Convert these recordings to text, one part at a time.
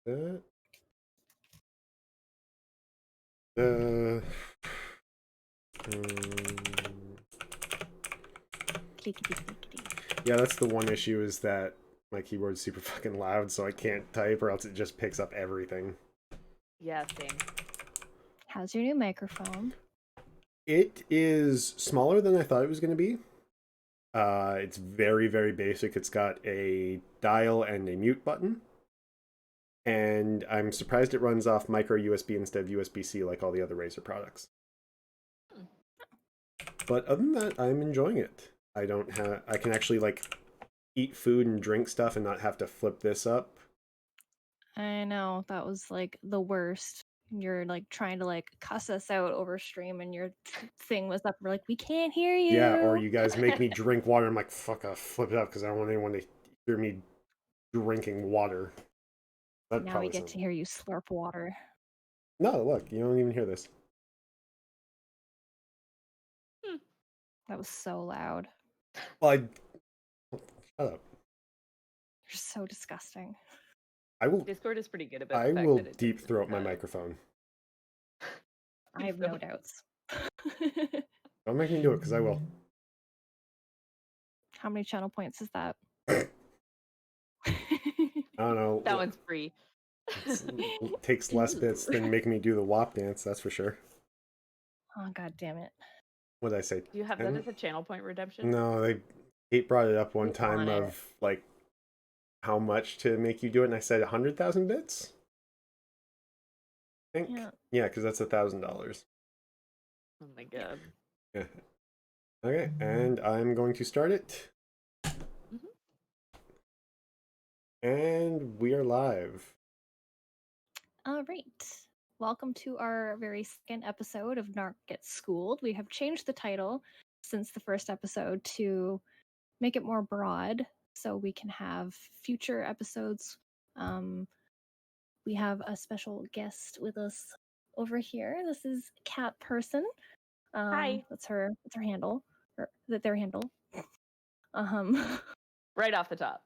that. Um, Clickety clickety. yeah, that's the one issue is that my keyboard's super fucking loud, so I can't type, or else it just picks up everything. Yeah, same. How's your new microphone? It is smaller than I thought it was going to be. It's very, very basic. It's got a dial and a mute button. And I'm surprised it runs off micro USB instead of USB-C like all the other Razer products. But other than that, I'm enjoying it. I can actually like eat food and drink stuff and not have to flip this up. I know, that was like the worst. You're like trying to like cuss us out over stream and your thing was up. We're like, we can't hear you. Yeah, or you guys make me drink water. I'm like, fuck, I'll flip it up because I don't want anyone to hear me drinking water. That Now we get sounds... to hear you slurp water. No, look, you don't even hear this. That was so loud. Well, shut up. You're so disgusting. I will. Discord is pretty good about I the fact will that it deep doesn't, throat my microphone. I have no doubts. Don't make me do it because I will. How many channel points is that? I don't know. That one's free. It takes less bits than making me do the WAP dance, that's for sure. Oh, god damn it. What did I say? Do you have that as a channel point redemption? No, Kate brought it up one time of like how much to make you do it, and I said 100,000 bits. I think. Yeah, because that's $1,000. Oh my god. Yeah. Okay, and I'm going to start it. And we are live. All right. Welcome to our very second episode of Narc Gets Schooled. We have changed the title since the first episode to make it more broad so we can have future episodes. We have a special guest with us over here. This is Katperson. Hi. That's her handle. Or their handle. Right off the top.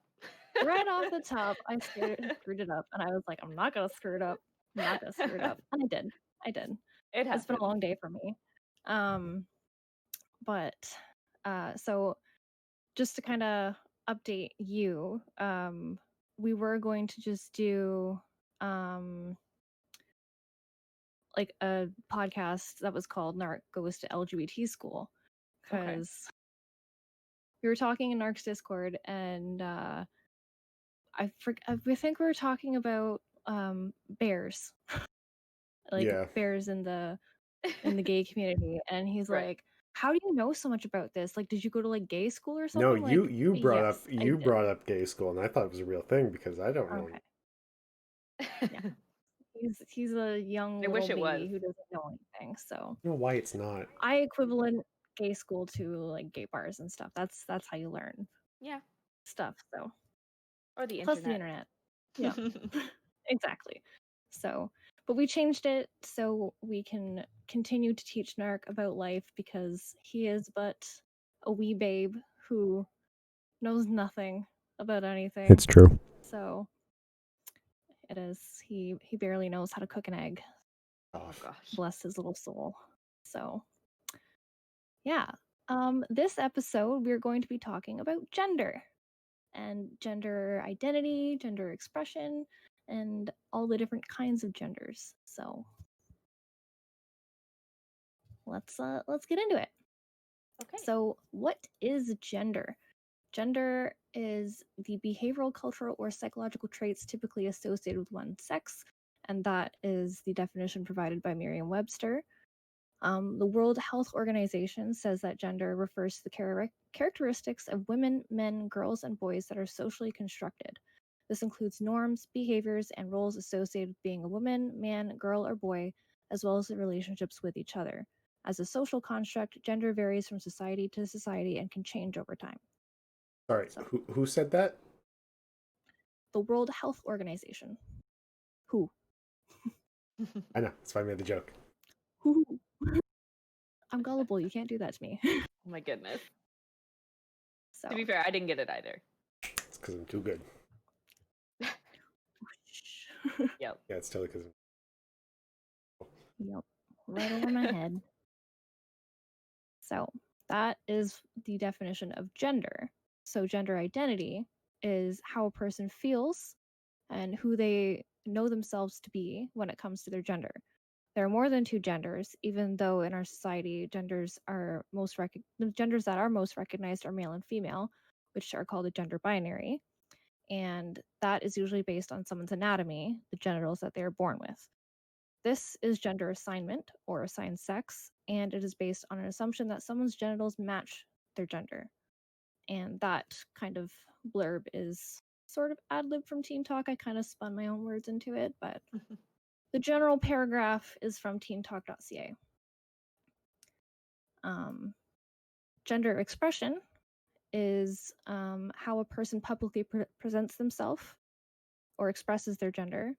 Right off the top, I screwed it up, and I was like, I'm not gonna screw it up. I'm not gonna screw it up. And I did. It's been a long day for me. So just to kind of update you, we were going to just do like a podcast that was called Narc Goes to LGBT School, because we were talking in Narc's Discord, and I think we were talking about bears, like bears in the gay community, and he's like, "How do you know so much about this? Like, did you go to like gay school or something?" No, like, you brought up gay school, and I thought it was a real thing because I don't know. Yeah. He's a young little baby who doesn't know anything, so I don't know why it's not. I equivalent gay school to like gay bars and stuff. That's how you learn stuff. So, or the plus the internet. Yeah. Exactly. So, but we changed it so we can continue to teach Narc about life because he is but a wee babe who knows nothing about anything. It's true. So it is. He barely knows how to cook an egg. Oh gosh. Bless his little soul. So yeah. This episode we're going to be talking about gender and gender identity, gender expression, and all the different kinds of genders. So let's get into it. Okay. So what is gender? Gender is the behavioral, cultural, or psychological traits typically associated with one's sex, and that is the definition provided by Merriam-Webster. The World Health Organization says that gender refers to the characteristics of women, men, girls, and boys that are socially constructed. This includes norms, behaviors, and roles associated with being a woman, man, girl, or boy, as well as the relationships with each other. As a social construct, gender varies from society to society and can change over time. Sorry, so, who said that? The World Health Organization. Who? I know, that's why I made the joke. Who? I'm gullible. You can't do that to me. Oh my goodness. So, to be fair, I didn't get it either. It's because I'm too good. Yep. Yeah, it's totally because. Yep, right over my head. So that is the definition of gender. So gender identity is how a person feels and who they know themselves to be when it comes to their gender. There are more than two genders, even though in our society the genders that are most recognized are male and female, which are called a gender binary. And that is usually based on someone's anatomy, the genitals that they are born with. This is gender assignment or assigned sex, and it is based on an assumption that someone's genitals match their gender. And that kind of blurb is sort of ad lib from Teen Talk. I kind of spun my own words into it, but the general paragraph is from teentalk.ca. Gender expression is how a person publicly presents themselves or expresses their gender.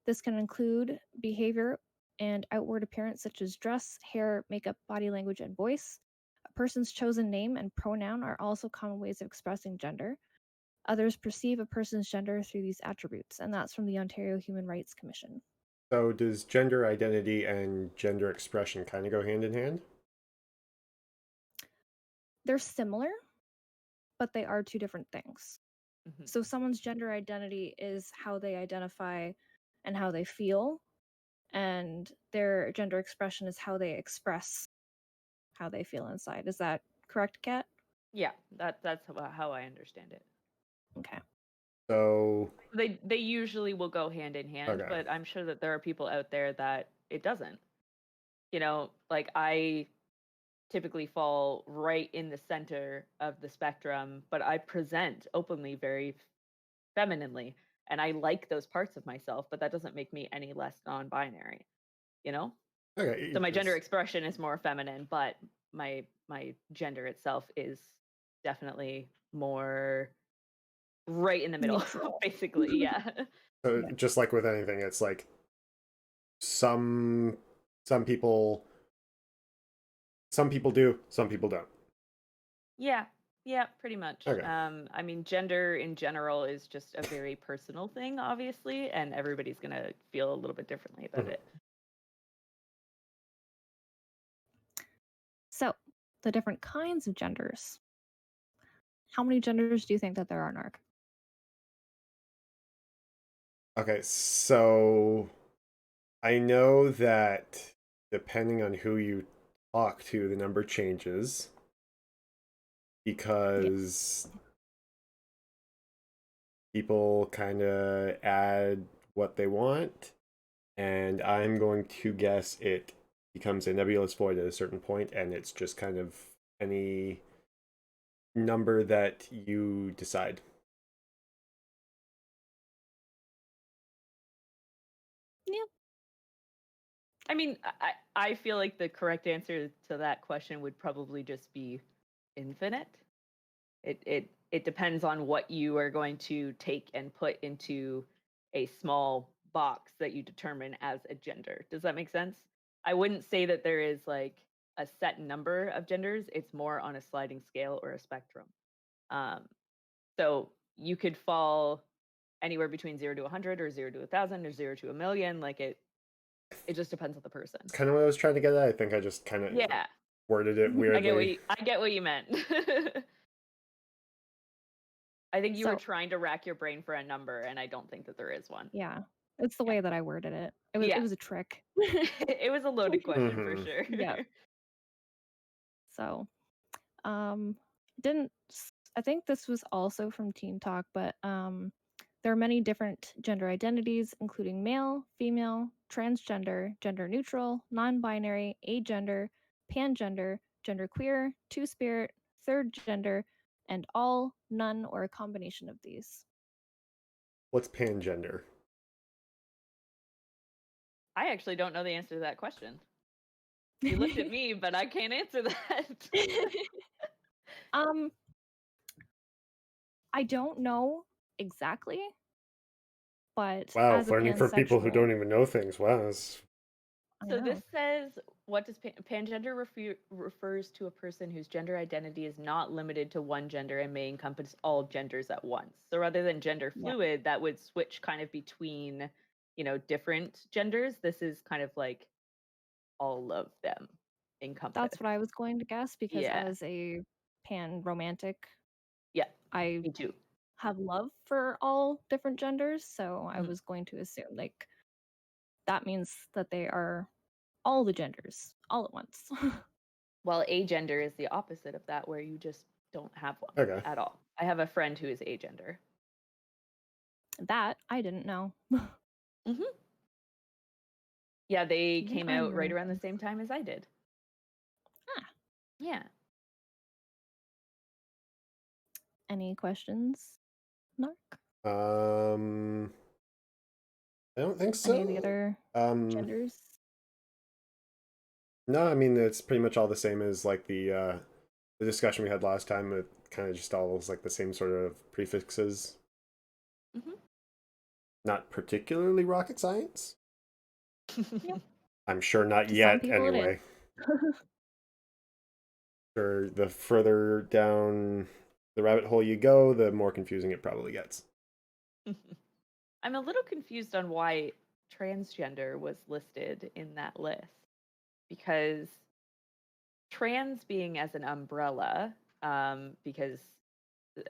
This can include behavior and outward appearance such as dress, hair, makeup, body language, and voice. A person's chosen name and pronoun are also common ways of expressing gender. Others perceive a person's gender through these attributes, and that's from the Ontario Human Rights Commission. So does gender identity and gender expression kind of go hand in hand? They're similar, but they are two different things. Mhm. So someone's gender identity is how they identify and how they feel, and their gender expression is how they express how they feel inside. Is that correct, Kat? Yeah, that's how I understand it. Okay. So They usually will go hand in hand, okay. but I'm sure that there are people out there that it doesn't. You know, like I typically fall right in the center of the spectrum, but I present openly very femininely, and I like those parts of myself, but that doesn't make me any less non-binary, you know? Okay. So my gender expression is more feminine, but my gender itself is definitely more right in the middle, Neutral. basically. Yeah. So Yeah. just like with anything, it's like some some people do, some people don't. Yeah. Yeah, pretty much. Okay. I mean, gender in general is just a very personal thing, obviously, and everybody's gonna feel a little bit differently about Mhm. it. So, the different kinds of genders. How many genders do you think that there are, Narc? Okay, so I know that depending on who you talk to, the number changes Yeah. because people kind of add what they want, and I'm going to guess it becomes a nebulous void at a certain point, and it's just kind of any number that you decide. Yeah. I mean, I feel like the correct answer to that question would probably just be infinite. It depends on what you are going to take and put into a small box that you determine as a gender. Does that make sense? I wouldn't say that there is like a set number of genders. It's more on a sliding scale or a spectrum. Um, so you could fall anywhere between 0 to 100 or 0 to 1,000 or 0 to a million. Like it just depends on the person. It's kind of what I was trying to get at. I think I just kind of Yeah, worded it weirdly. I get what you meant. I think you were So, trying to rack your brain for a number, and I don't think that there is one. yeah. It's the Yeah. way that I worded it. It Yeah. was a trick. It was a loaded question for Mhm. sure. Yeah. So, um didn't I think this was also from Teen Talk, but there are many different gender identities, including male, female, transgender, gender neutral, non-binary, agender, pangender, genderqueer, two-spirit, third gender, and all, none, or a combination of these. What's pangender? I actually don't know the answer to that question. You looked at me, but I can't answer that. um, I don't know exactly, but Wow, as a learning for people who pansexual, don't even know things. Wow, that's I So this know. says, what does pangender refers to a person whose gender identity is not limited to one gender and may encompass all genders at once. So rather than gender Yeah. fluid, that would switch kind of between different genders. This is kind of like all of them encompassed. That's what I was going to guess, because Yeah. as a pan romantic, Yeah, I me too. have love for all different genders, so I Mhm. was going to assume like that means that they are all the genders all at once. Well, agender is the opposite of that, where you just don't have one Okay. at all. I have a friend who is agender. That I didn't know. Hmm. Yeah, they Even came I'm out right learning around the things. same time as I did. Ah, Yeah. any questions, Narc? I don't think Any of the so. other genders? No, I mean it's pretty much all the same as like the discussion we had last time. It kind of just all is like the same sort of prefixes. Hmm. Not particularly rocket science. Yep. I'm sure not To some yet. people, it is. Anyway, sure. The further down the rabbit hole you go, the more confusing it probably gets. I'm a little confused on why transgender was listed in that list, because trans being as an umbrella, because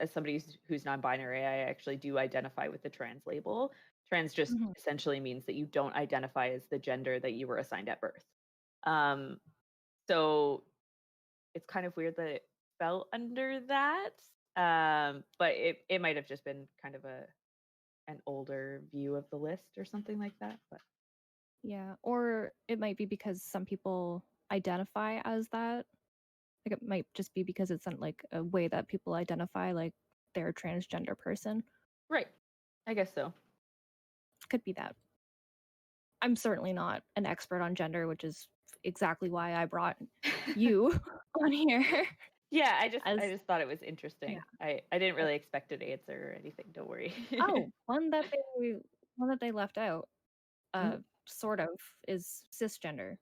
as somebody who's non-binary, I actually do identify with the trans label. Trans just Mhm. essentially means that you don't identify as the gender that you were assigned at birth. Um, so it's kind of weird that it fell under that. But it might have just been kind of an older view of the list or something like that. But Yeah, or it might be because some people identify as that. Like it might just be because it's like a way that people identify, like they're a transgender person. right, I guess so. Could be that. I'm certainly not an expert on gender, which is exactly why I brought you on here. Yeah, I As just thought it was yeah. interesting. I didn't really expect an answer or anything. Don't worry. Oh, one that they left out, Mhm. sort of, is cisgender.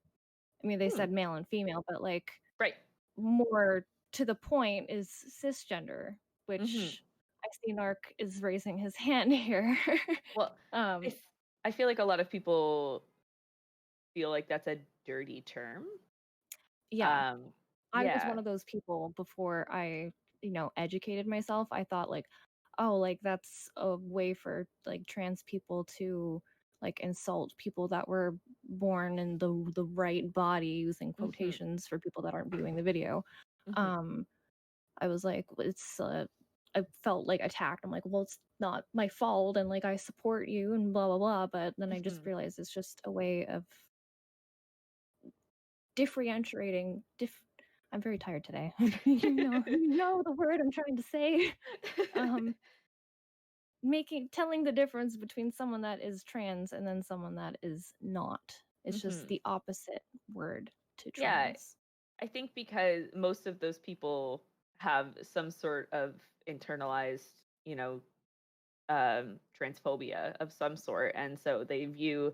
I mean, they Hmm. said male and female, but like Right. more to the point is cisgender, Hmm. which I see Narc is raising his hand here. Well, I, um, f- I feel like a lot of people feel like that's a dirty term. yeah, Um, I was yeah. one of those people before I, educated myself. I thought like, oh, like that's a way for like trans people to like insult people that were born in the right body, using Hmm. quotations for people that aren't viewing the video. Hmm. Um, I was like, it's I felt like attacked. I'm like, well, it's not my fault, and like I support you, and blah blah blah. But then I just Hmm. realized it's just a way of differentiating. I'm very tired today. You know the word I'm trying to say. Um, telling the difference between someone that is trans and then someone that is not. It's just Hmm. the opposite word to Yeah, trans. I think because most of those people have some sort of internalized, transphobia of some sort, and so they view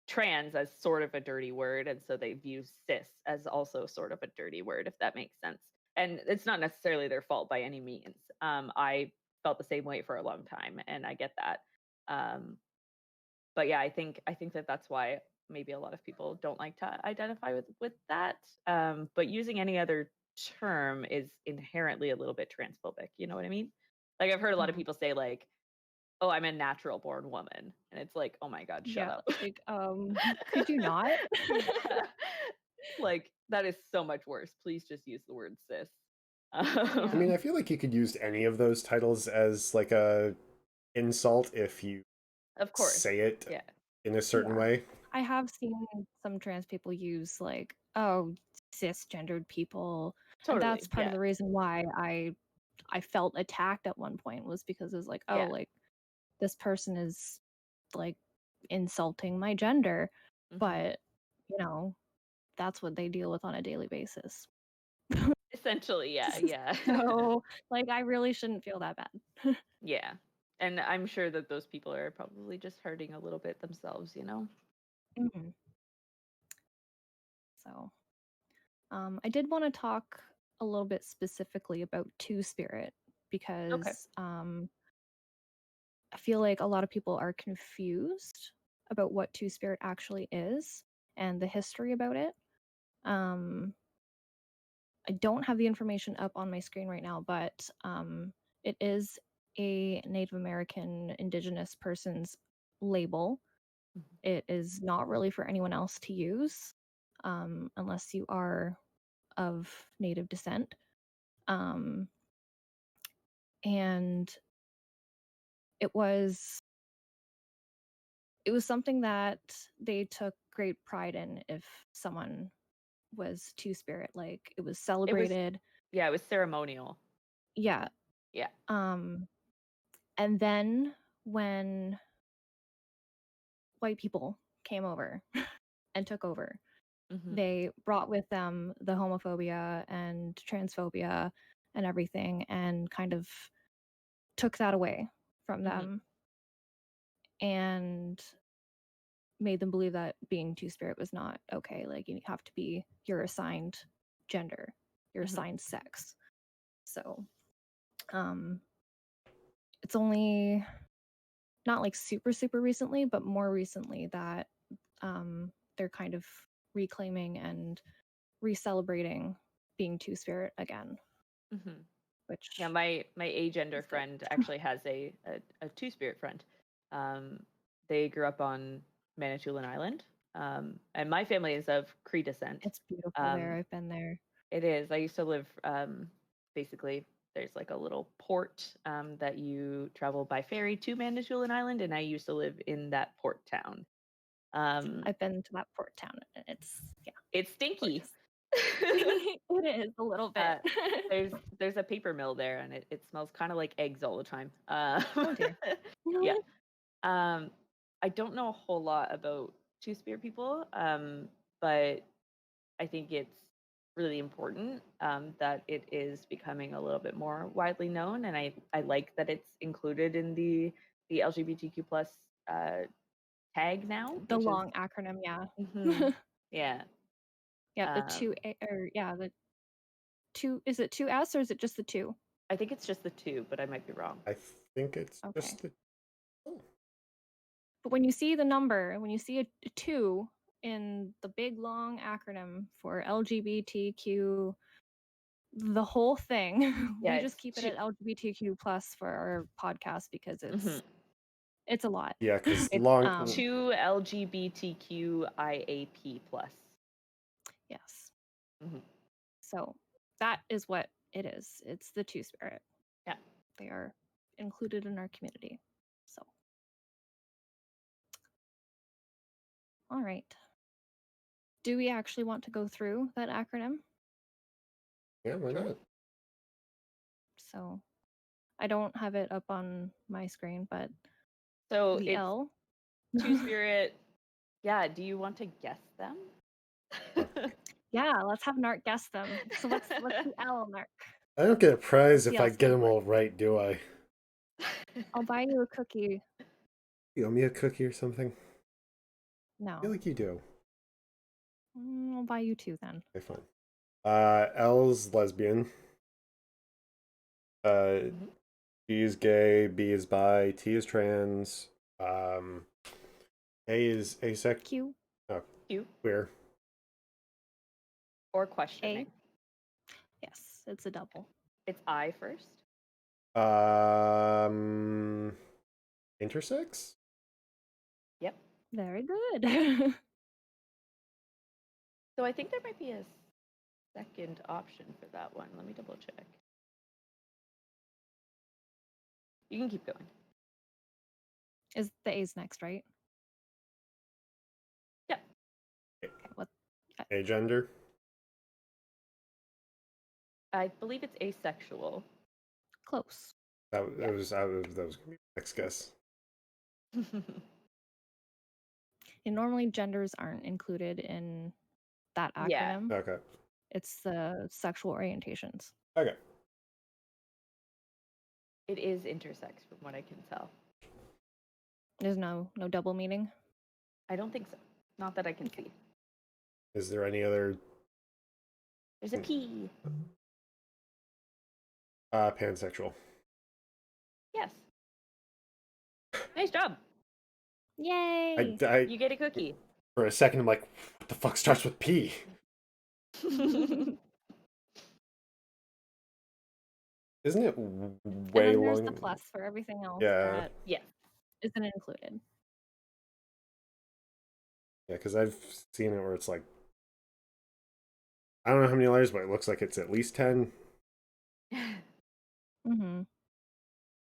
trans as sort of a dirty word, and so they view cis as also sort of a dirty word, if that makes sense. And it's not necessarily their fault by any means. I felt the same way for a long time, and I get that. Um, but yeah, I think that that's why maybe a lot of people don't like to identify with that. But using any other term is inherently a little bit transphobic. You know what I mean? Like I've heard a lot of Mhm. people say like, "Oh, I'm a natural born woman," and it's like, "Oh my god, shut Yeah, up." like could you not? Yeah. Like that is so much worse. Please just use the word cis. I Yeah. mean, I feel like you could use any of those titles as like a insult if you Of course. say it Yeah. in a certain Yeah. way. I have seen some trans people use like, oh, cisgendered people. And that's Totally. part of Yeah. the reason why I felt attacked at one point, was because it was like, oh, Yeah. like this person is like insulting my gender. Hmm. But, you know, that's what they deal with on a daily basis. Essentially, yeah, yeah. So, like, I really shouldn't feel that bad. Yeah. And I'm sure that those people are probably just hurting a little bit themselves. Mhm. So, I did want to talk a little bit specifically about Two Spirit, Okay. because I feel like a lot of people are confused about what Two-Spirit actually is and the history about it. I don't have the information up on my screen right now, but it is a Native American indigenous person's label. It is not really for anyone else to use unless you are of Native descent. And it was something that they took great pride in if someone was Two-Spirit. Like, it was celebrated. It was ceremonial. Yeah. Yeah. And then when white people came over and took over, they brought with them the homophobia and transphobia and everything, and kind of took that away from them and made them believe that being Two-Spirit was not okay. Like, you have to be your assigned gender, your assigned sex. So it's only not like super recently, but more recently that they're kind of reclaiming and re-celebrating being Two-Spirit again. Which, yeah, my agender friend actually has a Two-Spirit friend. They grew up on Manitoulin Island, and my family is of Cree descent. It's beautiful there. I've been there. It is. I used to live basically. There's like a little port that you travel by ferry to Manitoulin Island, and I used to live in that port town. I've been to that port town. It's stinky. It is a little bit. There's a paper mill there, and it smells kind of like eggs all the time. Oh dear. Yeah. I don't know a whole lot about Two-Spirit people, but I think it's really important that it is becoming a little bit more widely known, and I like that it's included in the LGBTQ plus tag now. The long acronym, yeah. Yeah. Yeah, the the two. Is it 2S or is it just the 2? I think it's just the 2, but I might be wrong. I think it's just the. But when you see the number, when you see a 2 in the big long acronym for LGBTQ, the whole thing, we just keep it at LGBTQ plus for our podcast because it's a lot. Yeah, because 2 LGBTQIAP plus. Yes. So that is what it is. It's the Two-Spirit. Yeah. They are included in our community. So. All right. Do we actually want to go through that acronym? Yeah, why not? So I don't have it up on my screen, but so the it's L. Two-Spirit. Yeah, do you want to guess them? Yeah, let's have Narc guess them. So what's the L, Narc? I don't get a prize if I get them all right, do I? I'll buy you a cookie. You owe me a cookie or something? No. I feel like you do. I'll buy you 2 then. Okay, fine. L's lesbian. G is gay. B is bi. T is trans. A is asexual. Q. Oh, Q. Queer. Or questioning. A. Yes, it's a double. It's I first. Intersex? Yep. Very good. So I think there might be a second option for that one. Let me double check. You can keep going. Is the A's next, right? Yep. Okay, what? Agender? I believe it's asexual. Close. That was gonna be my next guess. And normally genders aren't included in that acronym. Yeah. Okay. It's the sexual orientations. Okay. It is intersex from what I can tell. There's no double meaning? I don't think so. Not that I can see. Is there any other? There's a P. Pansexual. Yes. Nice job. Yay! You get a cookie. For a second, I'm like, what the fuck starts with P? Isn't it And way then there's the long? plus for everything else Yeah. that Yes. isn't included. Yeah, because I've seen it where it's like, I don't know how many letters, but it looks like it's at least 10. Mm-hmm.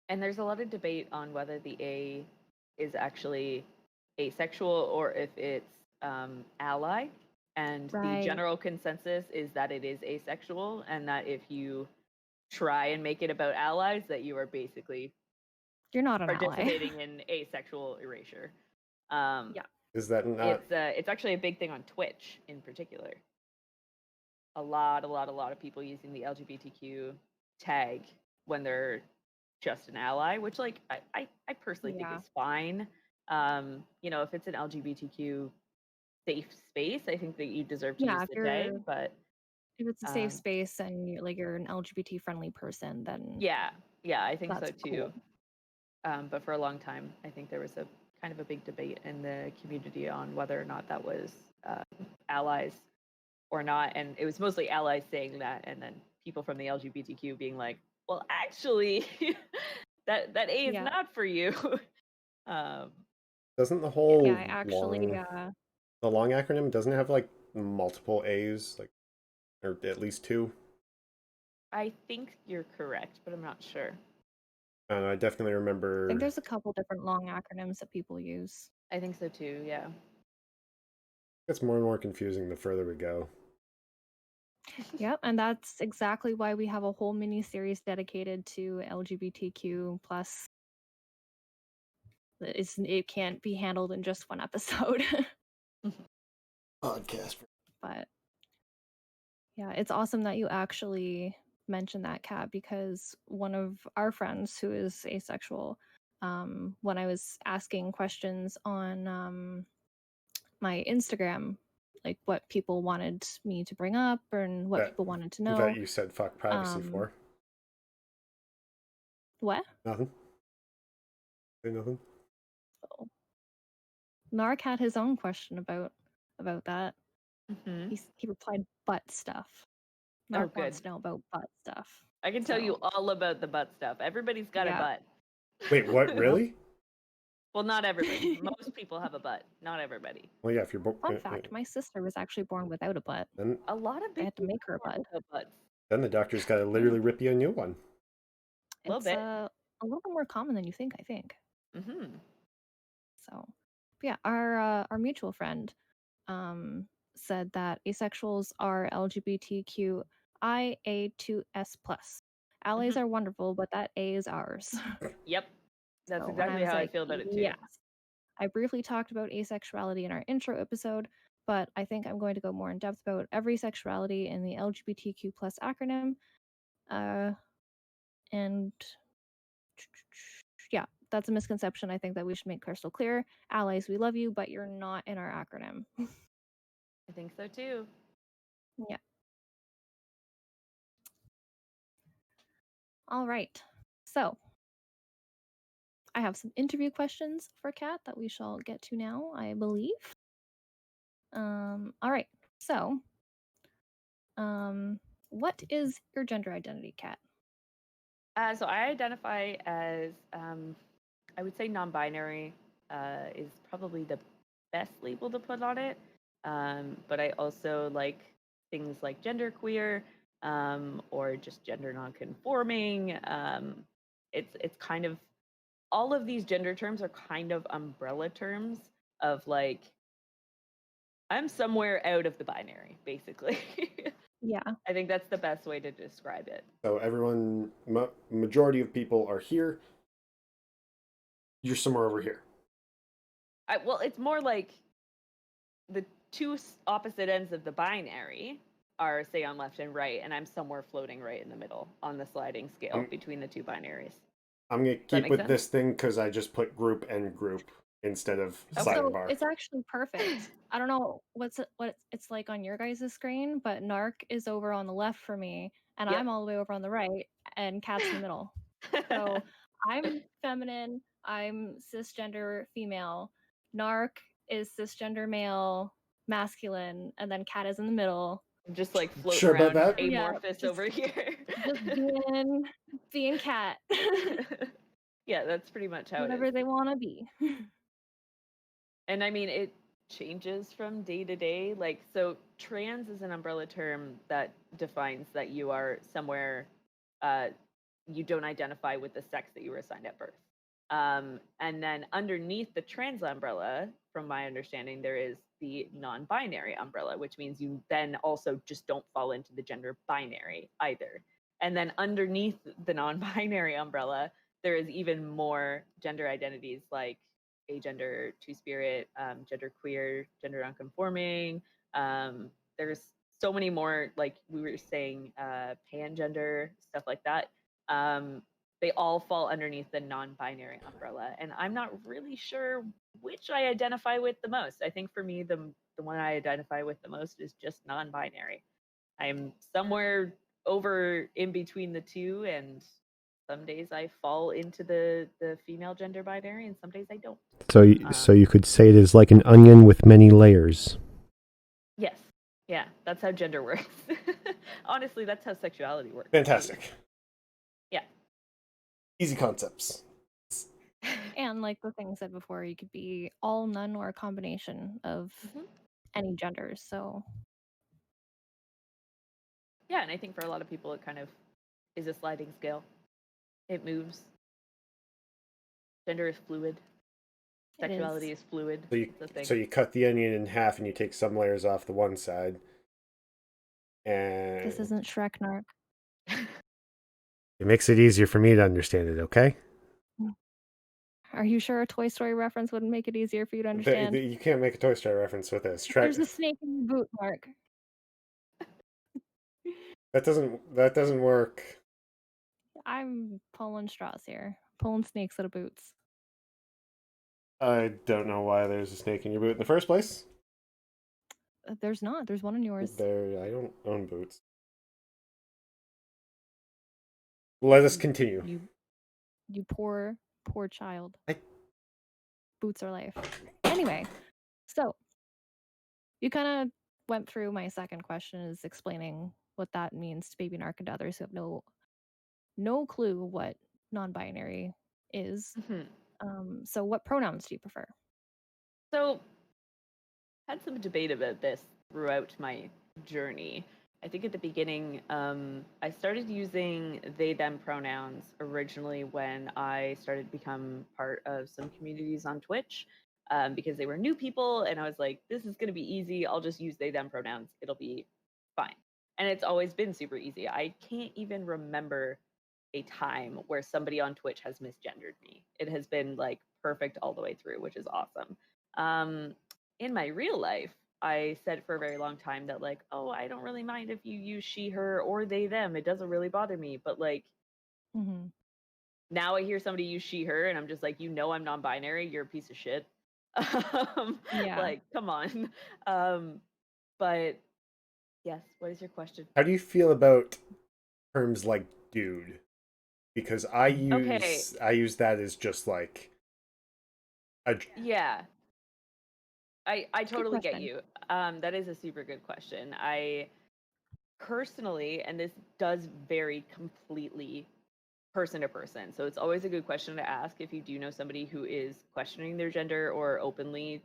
And there's a lot of debate on whether the A is actually asexual or if it's ally. And the Right. general consensus is that it is asexual, and that if you try and make it about allies, that you are basically You're not an ally. participating in asexual erasure. Yeah. Is that not? It's actually a big thing on Twitch in particular. A lot of people using the LGBTQ tag when they're just an ally, which like I personally think Yeah. is fine. You know, if it's an LGBTQ safe space, I think that you deserve to Yeah, use if the you're tag. But if it's a safe um, space and you're an LGBT friendly person, then yeah, I think so that's too. cool. But for a long time, I think there was a kind of a big debate in the community on whether or not that was allies or not, and it was mostly allies saying that, and then people from the LGBTQ being like, "Well, actually, that A is Yeah. not for you." um, Doesn't the whole Yeah, I actually the long acronym doesn't it have like multiple A's, like, or at least two? I think you're correct, but I'm not sure. I don't know, I definitely I remember. think there's a couple different long acronyms that people use. I think so too. Yeah. It's more and more confusing the further we go. Yep, and that's exactly why we have a whole mini series dedicated to LGBTQ plus. It can't be handled in just one episode. Podcast. But yeah, it's awesome that you actually mentioned that, Kat, because one of our friends who is asexual, when I was asking questions on my Instagram, like what people wanted me to bring up and what people wanted to know. That you said fuck privacy for. What? Nothing. Say nothing. Oh. Narc had his own question about that. Mm-hmm. He replied butt stuff. Oh, Narc good. wants to know about butt stuff. I can tell you all about the butt stuff. Everybody's got a butt. Wait, what? Really? Well, not everybody. Most people have a butt. Not everybody. Well, yeah. If you're Fun fact: my sister was actually born without a butt. then A lot of I had to people make her a are born butt. without butts. then the doctor's got to literally rip you a new one. A little It's bit. a little bit more common than you think, I think. Mm-hmm. So, but yeah, our mutual friend said that asexuals are LGBTQIA2S+. Allies are wonderful, but that A is ours. Yep. That's So, exactly how I feel about it too. Yes. I briefly talked about asexuality in our intro episode, but I think I'm going to go more in depth about every sexuality in the LGBTQ plus acronym. And yeah, that's a misconception I think that we should make crystal clear. Allies, we love you, but you're not in our acronym. I think so too. Yeah. All right. So I have some interview questions for Kat that we shall get to now, I believe. All right. So, what is your gender identity, Kat? So I identify as, I would say non-binary is probably the best label to put on it. But I also like things like genderqueer or just gender non-conforming. It's kind of, all of these gender terms are kind of umbrella terms of like, I'm somewhere out of the binary, basically. Yeah. I think that's the best way to describe it. So everyone, majority of people are here. You're somewhere over here. Well, it's more like the two opposite ends of the binary are, say, on left and right, and I'm somewhere floating right in the middle on the sliding scale between the two binaries. I'm gonna keep with this thing because I just put group and group instead of sliding bar. It's actually perfect. I don't know what it's like on your guys' screen, but Narc is over on the left for me, and I'm all the way over on the right, and Kat's in the middle. So I'm feminine, I'm cisgender female, Narc is cisgender male, masculine, and then cat is in the middle. Just like floating Sure about around that? Yeah, amorphous just- over here. Just being cat. Yeah, that's pretty much how it Whatever is. they want to be. And I mean, it changes from day to day. Like, so trans is an umbrella term that defines that you are somewhere, you don't identify with the sex that you were assigned at birth. And then underneath the trans umbrella, from my understanding, there is the non-binary umbrella, which means you then also just don't fall into the gender binary either. And then underneath the non-binary umbrella, there is even more gender identities like agender, two-spirit, gender queer, gender nonconforming. There's so many more, like we were saying, pangender, stuff like that. They all fall underneath the non-binary umbrella, and I'm not really sure which I identify with the most. I think for me, the one I identify with the most is just non-binary. I'm somewhere over in between the two, and some days I fall into the female gender binary, and some days I don't. So you could say it is like an onion with many layers. Yes, yeah, that's how gender works. Honestly, that's how sexuality works. Fantastic. Yeah. Easy concepts. And like the thing said before, you could be all, none, or a combination of any genders. So yeah, and I think for a lot of people, it kind of is a sliding scale. It moves. Gender is fluid. Sexuality is fluid. So you cut the onion in half and you take some layers off the one side. And this isn't Shrek Narc. it makes it easier for me to understand it, okay? Are you sure a Toy Story reference wouldn't make it easier for you to understand? You can't make a Toy Story reference with this. There's a snake in your boot, Mark. That doesn't work. I'm pulling straws here. Pulling snakes out of boots. I don't know why there's a snake in your boot in the first place. There's not. There's one in yours. I don't own boots. Let us continue. You poor child. Boots are life. Anyway, so you kind of went through my second question, is explaining what that means to baby narc and to others who have no clue what non-binary is. So what pronouns do you prefer? So had some debate about this throughout my journey. I think at the beginning, I started using they, them pronouns originally when I started to become part of some communities on Twitch, because they were new people. And I was like, this is going to be easy. I'll just use they, them pronouns. It'll be fine. And it's always been super easy. I can't even remember a time where somebody on Twitch has misgendered me. It has been like perfect all the way through, which is awesome. In my real life, I said for a very long time that like, oh, I don't really mind if you use she, her, or they, them. It doesn't really bother me. But like, now I hear somebody use she, her, and I'm just like, I'm non-binary. You're a piece of shit. Yeah. Like, come on. But yes, what is your question? How do you feel about terms like dude? Because I use that as just like yeah. I totally get you. That is a super good question. I personally, and this does vary completely person to person. So it's always a good question to ask if you do know somebody who is questioning their gender or openly,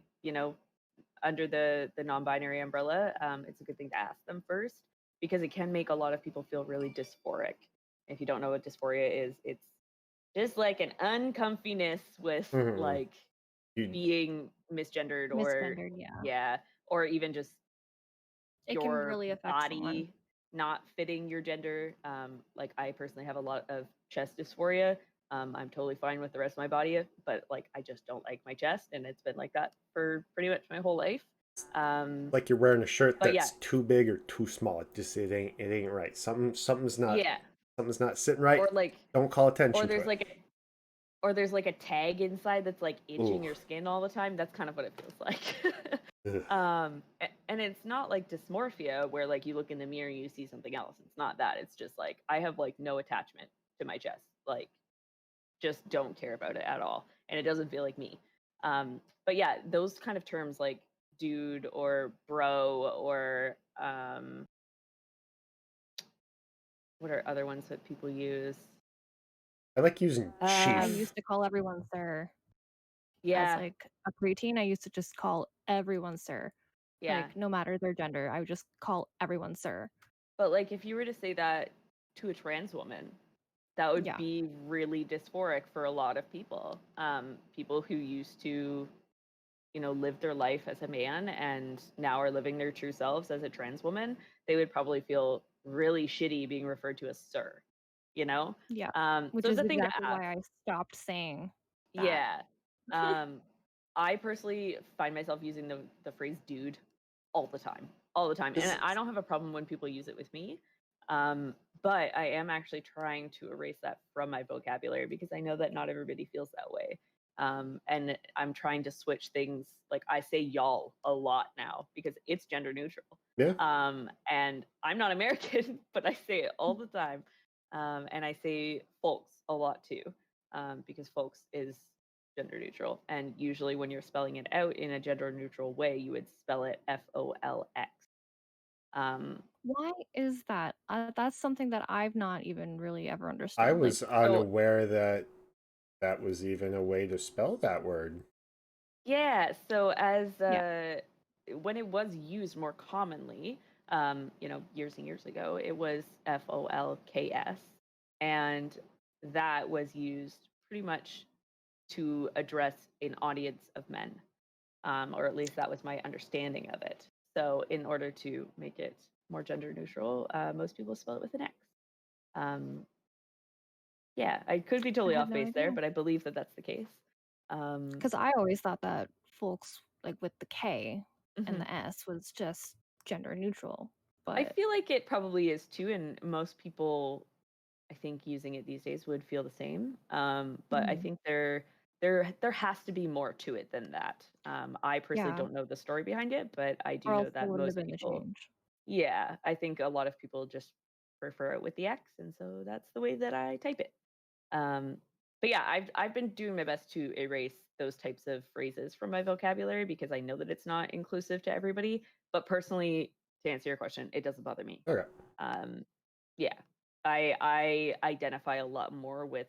under the non-binary umbrella. It's a good thing to ask them first because it can make a lot of people feel really dysphoric. If you don't know what dysphoria is, it's just like an uncomfiness with like being misgendered or or even just it your can really affect body someone. not fitting your gender. Like I personally have a lot of chest dysphoria. I'm totally fine with the rest of my body, but like I just don't like my chest, and it's been like that for pretty much my whole life. Like you're wearing a shirt that's too big or too small. It ain't right. Something's not sitting right. Or like don't call attention. Or there's to like it. there's like a tag inside that's like itching your skin all the time. That's kind of what it feels like. And it's not like dysmorphia where like you look in the mirror and you see something else. It's not that. It's just like I have like no attachment to my chest. Like just don't care about it at all. And it doesn't feel like me. But yeah, those kind of terms like dude or bro or what are other ones that people use? I like using I chief. used to call everyone sir. As Yeah, like a preteen, I used to just call everyone sir. yeah. Like no matter their gender, I would just call everyone sir. But like if you were to say that to a trans woman, that would Yeah. be really dysphoric for a lot of people. People who used to, live their life as a man and now are living their true selves as a trans woman, they would probably feel really shitty being referred to as sir, you know? Yeah. So Which it's is a thing to exactly ask. why I stopped saying that. Yeah. I personally find myself using the phrase dude all the time. All the time. And I don't have a problem when people use it with me. But I am actually trying to erase that from my vocabulary because I know that not everybody feels that way. And I'm trying to switch things. Like I say y'all a lot now because it's gender neutral. Yeah. And I'm not American, but I say it all the time. And I say folks a lot too, because folks is gender neutral. And usually when you're spelling it out in a gender neutral way, you would spell it FOLX. Why is that? That's something that I've not even really ever understood. I Like, was unaware that that was even a way to spell that word. yeah, so as Yeah. when it was used more commonly, years and years ago, it was FOLKS, and that was used pretty much to address an audience of men, or at least that was my understanding of it. So, in order to make it more gender neutral, most people spell it with an X. Um, yeah, I could be I totally had off no base there, idea. but I believe that that's the case. Because I always thought that folks, like with the K and Mhm. the S, was just gender neutral. I But feel like it probably is too, and most people, I think, using it these days would feel the same. But I Mhm. think there has to be more to it than that. I personally Yeah, don't know the story behind it, but I do or know else there that wouldn't have most been the people, change. yeah, I think a lot of people just prefer it with the X, and so that's the way that I type it. Um, but yeah, I've been doing my best to erase those types of phrases from my vocabulary because I know that it's not inclusive to everybody. But personally, to answer your question, it doesn't bother me. Okay. Um, yeah, I identify a lot more with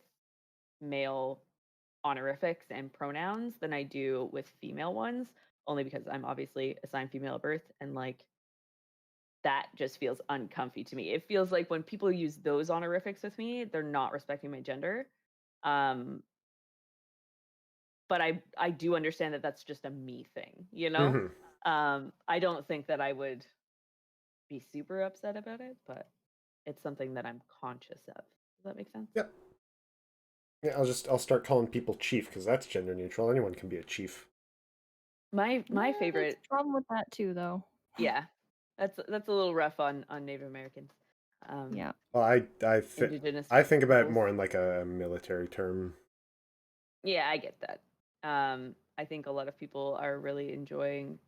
male honorifics and pronouns than I do with female ones, only because I'm obviously assigned female at birth, and like that just feels uncomfy to me. It feels like when people use those honorifics with me, they're not respecting my gender. Um, but I do understand that that's just a me thing, you know? Mhm. I don't think that I would be super upset about it, but it's something that I'm conscious of. Does that make sense? Yep. Yeah, I'll start calling people chief because that's gender neutral. Anyone can be a chief. My Yeah, there's favorite, a problem with that too, though. yeah, that's a little rough on Native Americans, Yeah. Well, indigenous I think about it peoples. more in like a military term. Yeah, I get that. I think a lot of people are really enjoying.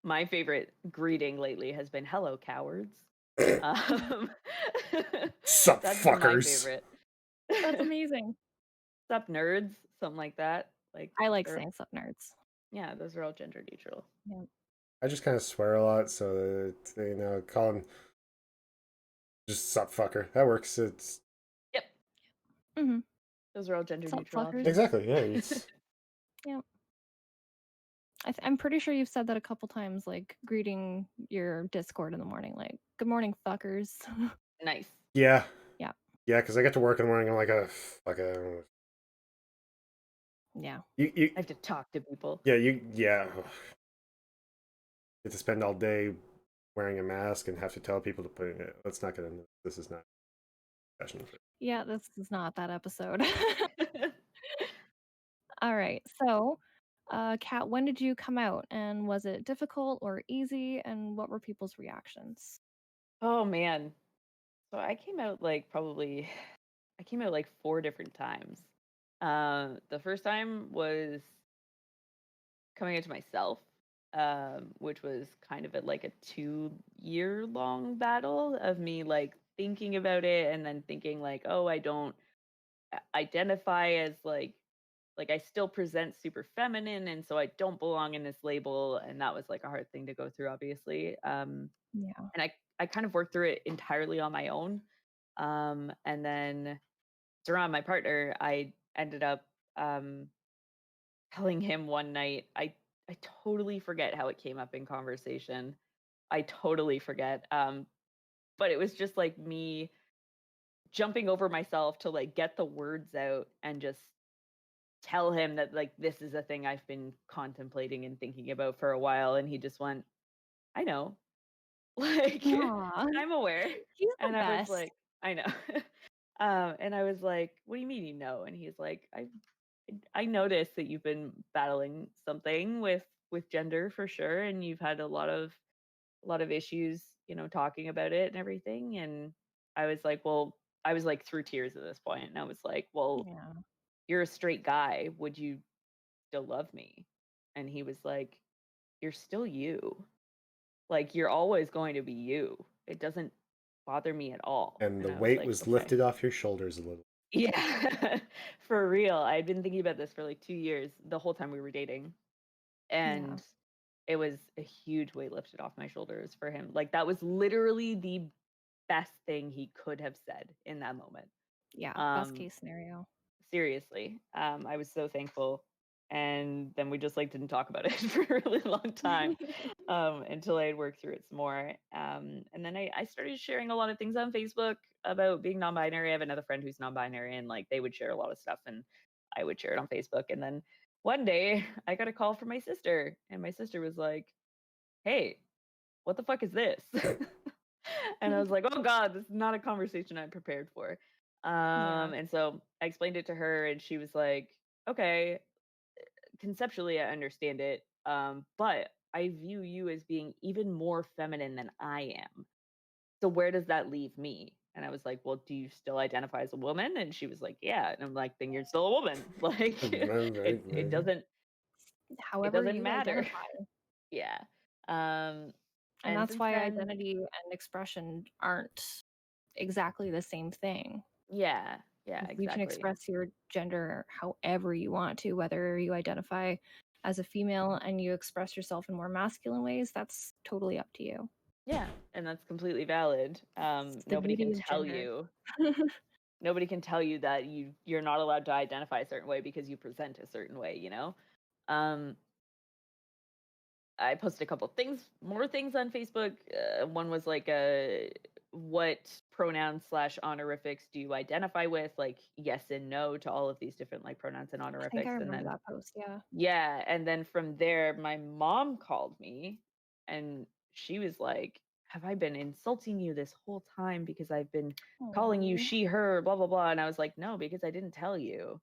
My favorite greeting lately has been "Hello, cowards." Um, Sup, that's been my fuckers. favorite. That's amazing. Sup, nerds, something like that. Like I like they're saying sup nerds. yeah, those are all gender neutral. Yeah. I just kind of swear a lot, so that, calling just sup fucker. That works. It's Yep, Mm-hmm. those are all gender Sup neutral fuckers. options. exactly, yeah. It's Yeah. I'm pretty sure you've said that a couple times, like greeting your Discord in the morning, like "Good morning, fuckers." Nice. yeah, Yeah. yeah. Because I get to work in the morning. I'm like Yeah. you I have to talk to people. yeah. Get to spend all day wearing a mask and have to tell people to put it. Let's not get into this. Is not fashion. Yeah, this is not that episode. All right. So, Kat, when did you come out, and was it difficult or easy, and what were people's reactions? Oh man. So I came out like 4 different times. The first time was coming out to myself, which was kind of like a 2-year long battle of me like thinking about it and then thinking like, oh, I don't identify as like like I still present super feminine, and so I don't belong in this label, and that was like a hard thing to go through, obviously. Yeah. And I kind of worked through it entirely on my own. And then around my partner, I ended up telling him one night. I totally forget how it came up in conversation. I totally forget. But it was just like me jumping over myself to like get the words out and just tell him that like this is a thing I've been contemplating and thinking about for a while. And he just went, I know. Like, Aw, I'm aware. he's the And I was best. like, I know. And I was like, what do you mean you know? And he's like, I noticed that you've been battling something with gender for sure, and you've had a lot of issues, talking about it and everything. And I was like, well, I was like through tears at this point, and I was like, well, Yeah. you're a straight guy. Would you still love me? And he was like, you're still you. Like, you're always going to be you. It doesn't bother me at all. And And the I was weight like, was okay. lifted off your shoulders a little. Yeah, for real. I'd been thinking about this for like 2 years, the whole time we were dating. Yeah. And it was a huge weight lifted off my shoulders for him. Like, that was literally the best thing he could have said in that moment. Yeah. Best Um, case scenario. seriously. I was so thankful. And then we just like didn't talk about it for a really long time until I had worked through it some more. And then I started sharing a lot of things on Facebook about being non-binary. I have another friend who's non-binary, and like they would share a lot of stuff, and I would share it on Facebook. And then one day I got a call from my sister, and my sister was like, hey, what the fuck is this? And I was like, oh God, this is not a conversation I'm prepared for. Yeah. And so I explained it to her, and she was like, okay, conceptually I understand it, but I view you as being even more feminine than I am. So where does that leave me? And I was like, well, do you still identify as a woman? And she was like, yeah. And I'm like, then you're still a woman. Like, it doesn't However you matter. identify. Yeah. Um, And and that's since why then, identity and expression aren't exactly the same thing. yeah, You can exactly. express your gender however you want to, whether you identify as a female and you express yourself in more masculine ways, that's totally up to you. Yeah, and that's completely valid. It's the Nobody beauty can of tell gender. you. Nobody can tell you that you're not allowed to identify a certain way because you present a certain way. Um, I posted a couple more things on Facebook. One was like, what pronouns / honorifics do you identify with? Like yes and no to all of these different like pronouns and I think I honorifics. And remember then that post, yeah. yeah, and then from there, my mom called me, and she was like, have I been insulting you this whole time because I've been calling you Aw. she, her, blah, blah, blah. And I was like, no, because I didn't tell you.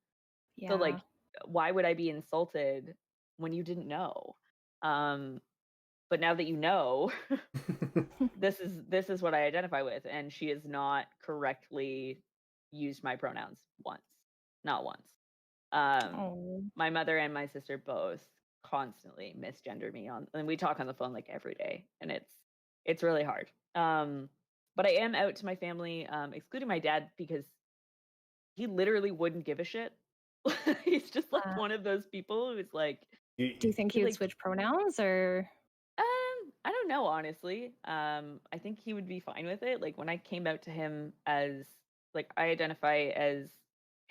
So like, Yeah. why would I be insulted when you didn't know? But now that you know, this is what I identify with. And she has not correctly used my pronouns once. Not once. Oh. My mother and my sister both constantly misgender me and we talk on the phone like every day, and it's really hard. But I am out to my family, excluding my dad, because he literally wouldn't give a shit. He's just like Uh, one of those people who's like, do you think he he would like switch pronouns or? I don't know, honestly. I think he would be fine with it. Like when I came out to him as like I identify as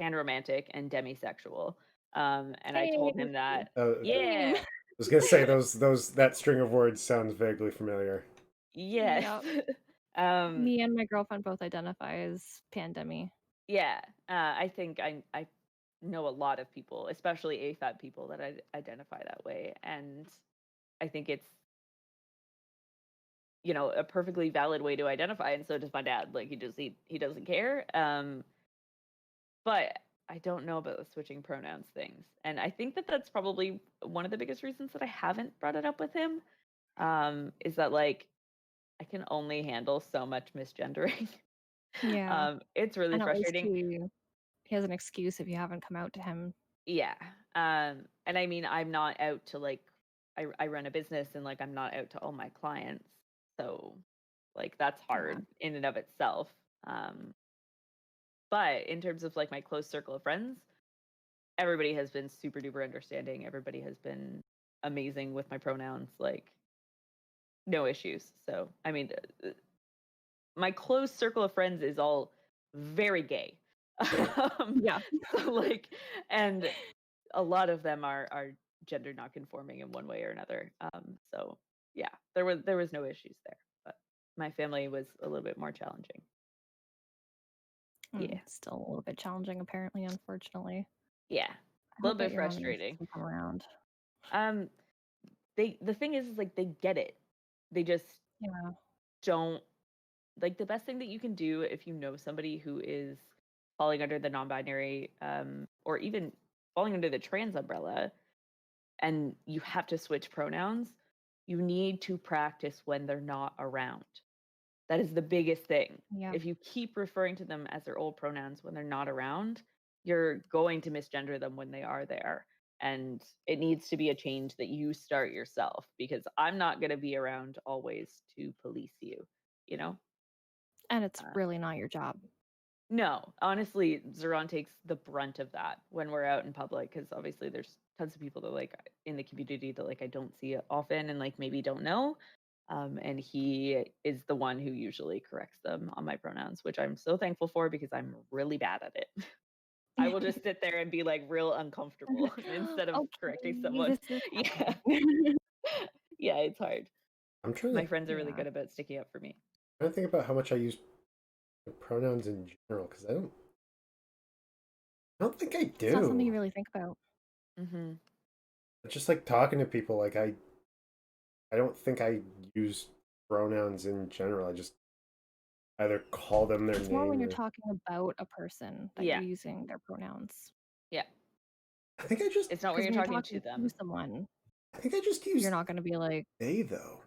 panromantic and demisexual. And I Hey, told him that, same. yeah, I was gonna say those that string of words sounds vaguely familiar. yes. Yep. um, Me and my girlfriend both identify as pandemi. yeah. I think I know a lot of people, especially AFAB people, that identify that way, and I think it's a perfectly valid way to identify. And so does my dad. Like he doesn't care. But I don't know about the switching pronouns things. And I think that that's probably one of the biggest reasons that I haven't brought it up with him, is that, like, I can only handle so much misgendering. Yeah. It's really And at least frustrating. he has an excuse if you haven't come out to him. Yeah. And I mean, I'm not out to, like, I run a business, and, like, I'm not out to all my clients. So, like, that's hard in and of itself. But in terms of, like, my close circle of friends, everybody has been super duper understanding. Everybody has been amazing with my pronouns, like no issues. So, I mean, my close circle of friends is all very gay. Yeah. So like, and a lot of them are gender not conforming in one way or another. So yeah, there was no issues there, but my family was a little bit more challenging. Yeah. Still a little bit challenging, apparently, unfortunately. Yeah, I a little hope that bit your mom and your frustrating. sister come around. The thing is like they get it. They just Yeah. don't like the best thing that you can do if you know somebody who is falling under the non-binary or even falling under the trans umbrella and you have to switch pronouns, you need to practice when they're not around. That is the biggest thing. Yeah. If you keep referring to them as their old pronouns when they're not around, you're going to misgender them when they are there. And it needs to be a change that you start yourself because I'm not going to be around always to police you, you know? And it's really not your job. No, honestly, Zeron takes the brunt of that when we're out in public because obviously there's tons of people that like in the community that like I don't see often and like maybe don't know. And he is the one who usually corrects them on my pronouns, which I'm so thankful for because I'm really bad at it. I will just sit there and be like real uncomfortable instead of correcting someone. Yeah. Yeah, it's hard. I'm trying My to, friends are really Yeah. good about sticking up for me. trying to think about how much I use pronouns in general because I don't think I do. It's not something you really think about. Mm-hmm. It's just like talking to people. Like I don't think I use pronouns in general. I just either call them their It's name. more when you're or- talking about a person that Yeah. you're using their pronouns. Yeah. I think I just. It's not when Because you're when you're talking to talking them. to someone, I think I just use you're not going to be like, they though.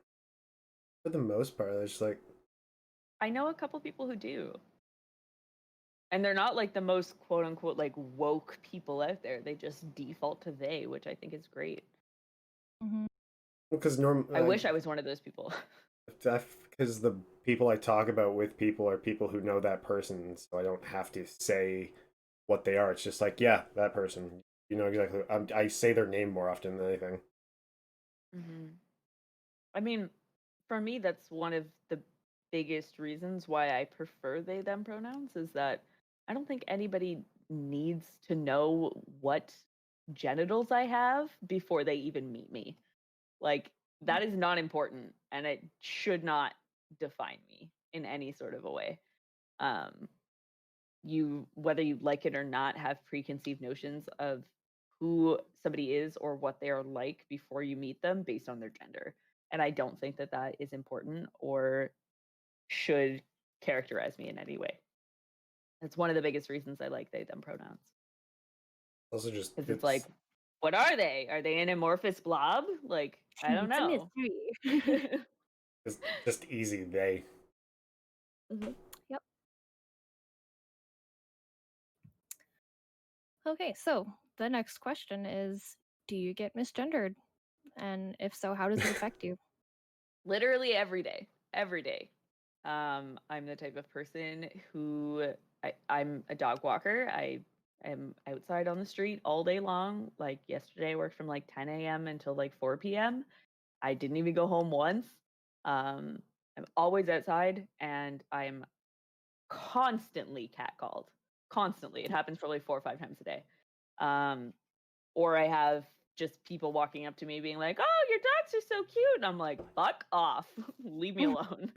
For the most part, it's like I know a couple people who do. And they're not like the most quote unquote like woke people out there. They just default to they, which I think is great. because I wish I was one of those people. because the people I talk about with people are people who know that person, so I don't have to say what they are. It's just like, yeah, that person. You know exactly. I say their name more often than anything. Mm-hmm. I mean, for me, that's one of the biggest reasons why I prefer they, them pronouns is that I don't think anybody needs to know what genitals I have before they even meet me. Like, that is not important and it should not define me in any sort of a way. You, whether you like it or not, have preconceived notions of who somebody is or what they are like before you meet them based on their gender. And I don't think that that is important or should characterize me in any way. That's one of the biggest reasons I like they, them pronouns. Also, just Because it's like, what are they? Are they an amorphous blob? Like, I don't know. It's a mystery. it's just easy. They. Mm-hmm. Yep. Okay, so the next question is, do you get misgendered? And if so, how does it affect you? Literally every day. Every day. I'm the type of person who I'm a dog walker. I am outside on the street all day long. Like yesterday, I worked from like 10 a.m. until like 4 p.m. I didn't even go home once. I'm always outside and I'm constantly catcalled. Constantly. It happens probably 4 or 5 times a day. Or I have just people walking up to me being like, "Oh, your dogs are so cute." And I'm like, "Fuck off. Leave me alone."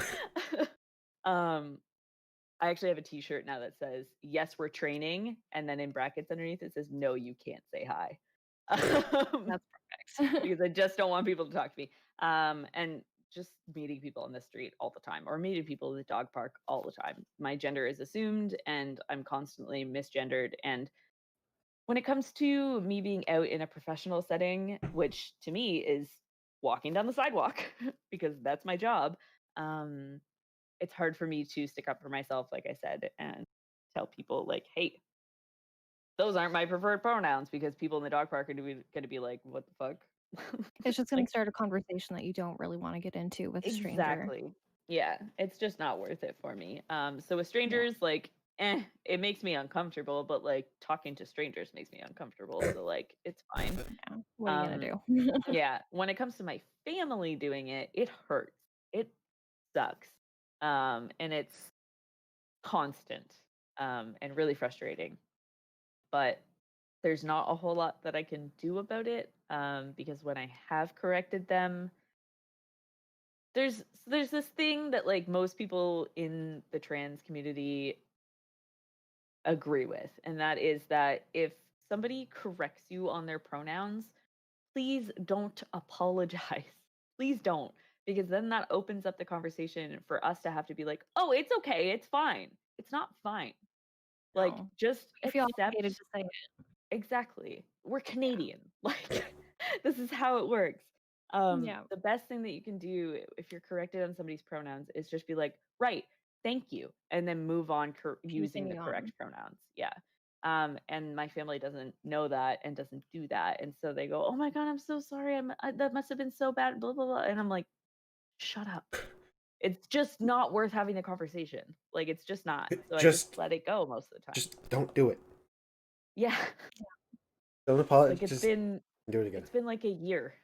I actually have a t-shirt now that says, "Yes, we're training," and then in brackets underneath it says, "No, you can't say hi." That's perfect. Because I just don't want people to talk to me. And just meeting people on the street all the time or meeting people in the dog park all the time. My gender is assumed and I'm constantly misgendered. And when it comes to me being out in a professional setting, which to me is walking down the sidewalk because that's my job, it's hard for me to stick up for myself, like I said, and tell people like, "Hey, those aren't my preferred pronouns," because people in the dog park are going to be like, "What the fuck?" It's just going to start a conversation that you don't really want to get into with a stranger. Exactly. Yeah, it's just not worth it for me. So with strangers, like it makes me uncomfortable, but like talking to strangers makes me uncomfortable. So like it's fine. Yeah. What are you Um, gonna do? yeah, when it comes to my family doing it, it hurts. It sucks. And it's constant, and really frustrating. But there's not a whole lot that I can do about it, because when I have corrected them, there's this thing that like most people in the trans community agree with, and that is that if somebody corrects you on their pronouns, please don't apologize. Please don't, because then that opens up the conversation for us to have to be like, "Oh, it's okay. It's fine." It's not fine. Like, No. just I feel obligated accept. to say it. Exactly. We're Canadian. Like, this is how it works. Yeah. The best thing that you can do if you're corrected on somebody's pronouns is just be like, "Right, thank you," and then move on using the Continue correct on. pronouns. Yeah. And my family doesn't know that and doesn't do that, and so they go, "Oh my god, I'm so sorry. That must have been so bad." Blah blah blah. And I'm like, "Shut up. It's just not worth having the conversation. Like, it's just not." So I just Just let it go most of the time. just don't do it. Yeah. Don't apologize. Like Just do it again. it's been like a year.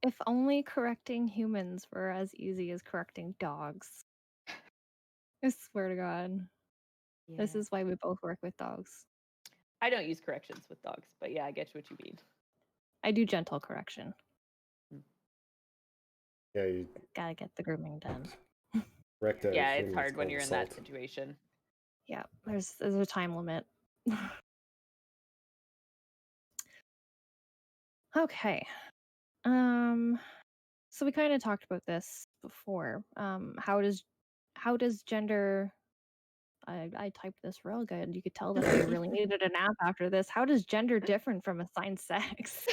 If only correcting humans were as easy as correcting dogs. I swear to God. This Yeah. is why we both work with dogs. I don't use corrections with dogs, but yeah, I get what you mean. I do gentle correction. Yeah, you Gotta get the grooming done. correct a Yeah, it's human, hard when called you're in that assault. situation. Yeah, there's a time limit. Okay. So we kind of talked about this before. How does gender I typed this real good. You could tell that I really needed a nap after this. How does gender different from assigned sex?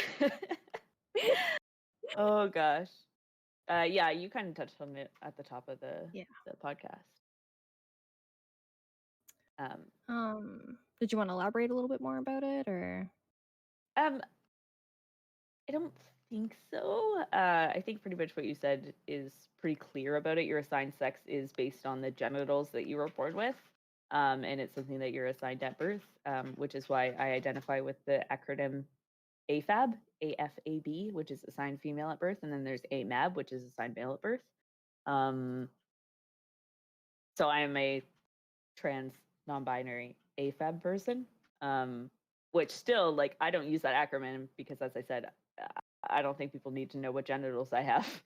Oh gosh. Yeah, you kind of touched on it at the top of Yeah. the podcast. Did you want to elaborate a little bit more about it, or? Um, I don't think so. I think pretty much what you said is pretty clear about it. Your assigned sex is based on the genitals that you were born with, and it's something that you're assigned at birth, which is why I identify with the acronym AFAB, AFAB, which is assigned female at birth, and then there's AMAB, which is assigned male at birth. So I am a trans non-binary AFAB person, which still, like, I don't use that acronym because, as I said, I don't think people need to know what genitals I have.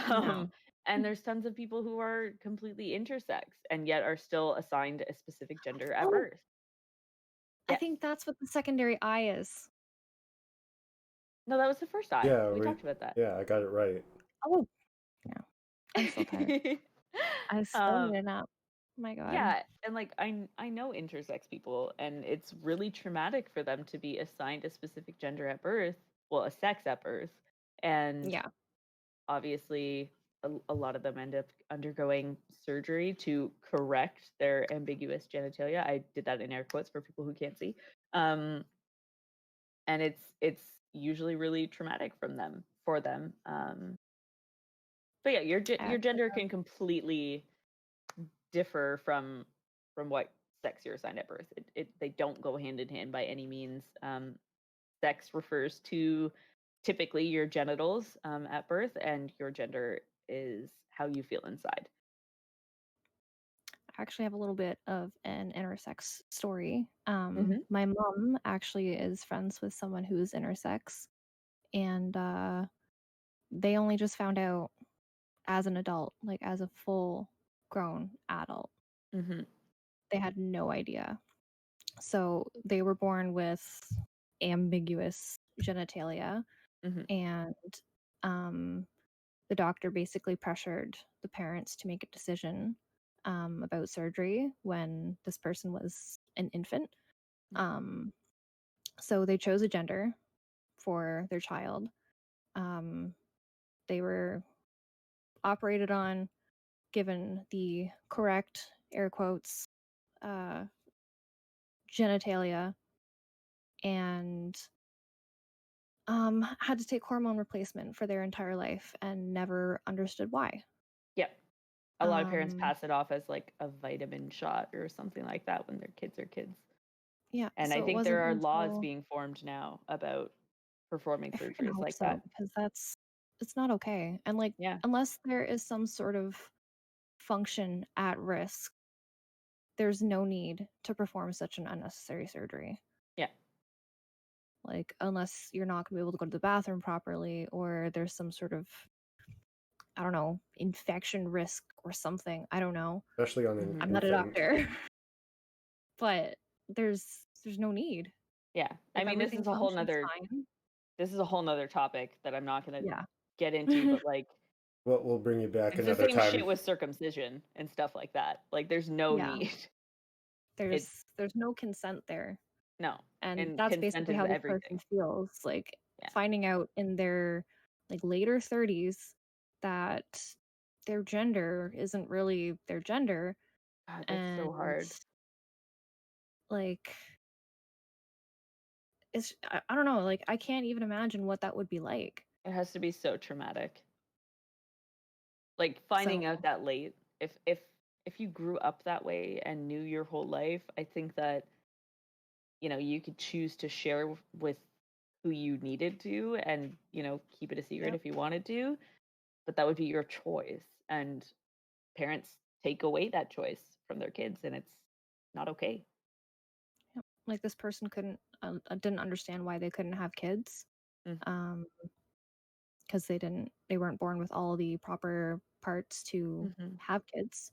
No. And there's tons of people who are completely intersex and yet are still assigned a specific gender at Oh, birth. I Yes. think that's what the secondary eye is. No, that was the first eye. Yeah, We talked about that. Yeah, I got it right. Oh, yeah. I'm so tired. I still Um, need a nap. Oh my God. Yeah, and like I know intersex people, and it's really traumatic for them to be assigned a specific gender at birth, well, a sex at birth, and Yeah. obviously a lot of them end up undergoing surgery to correct their ambiguous genitalia. I did that in air quotes for people who can't see. And it's usually really traumatic for them. But yeah, your I actually gender can completely differ from what sex you're assigned at birth. They don't go hand in hand by any means. Sex refers to typically your genitals at birth, and your gender is how you feel inside. actually have a little bit of an intersex story. Mm-hmm. My mom actually is friends with someone who's intersex, and they only just found out as an adult, like as a full grown adult. Mm-hmm. They had no idea. So they were born with ambiguous genitalia, Mm-hmm. and the doctor basically pressured the parents to make a decision about surgery when this person was an infant. So they chose a gender for their child. They were operated on, given the correct air quotes genitalia, and had to take hormone replacement for their entire life and never understood why. Yep. A lot of parents Um, pass it off as like a vitamin shot or something like that when their kids are kids. yeah, And I so it think there wasn't are laws until being formed now about performing I freaking surgeries hope like so that. because it's not okay. And like Yeah. unless there is some sort of function at risk, there's no need to perform such an unnecessary surgery. Yeah. Like unless you're not going to be able to go to the bathroom properly or there's some sort of I don't know, infection risk or something. I don't know. Especially on an Mhm. I'm not a infant. doctor. But there's no need. Yeah. I If mean, this everything is a whole functions nother topic that I'm not gonna yeah. get into, but like We'll bring you back it's the another same shit time. with circumcision and stuff like that. Like there's no Yeah. need. There's no consent there. No. And And that's consent basically is how this everything. person feels. Like Yeah. finding out in their like later 30s that their gender isn't really their gender. God, that's so And hard. like it's I don't know, like I can't even imagine what that would be like. It has to be so traumatic. Like finding So out that late. If you grew up that way and knew your whole life, I think that you could choose to share with who you needed to and keep it a secret yeah. if you wanted to, but that would be your choice, and parents take away that choice from their kids, and it's not okay. Yep. Like this person didn't understand why they couldn't have kids. Mhm. Because they weren't born with all the proper parts to Mhm. have kids.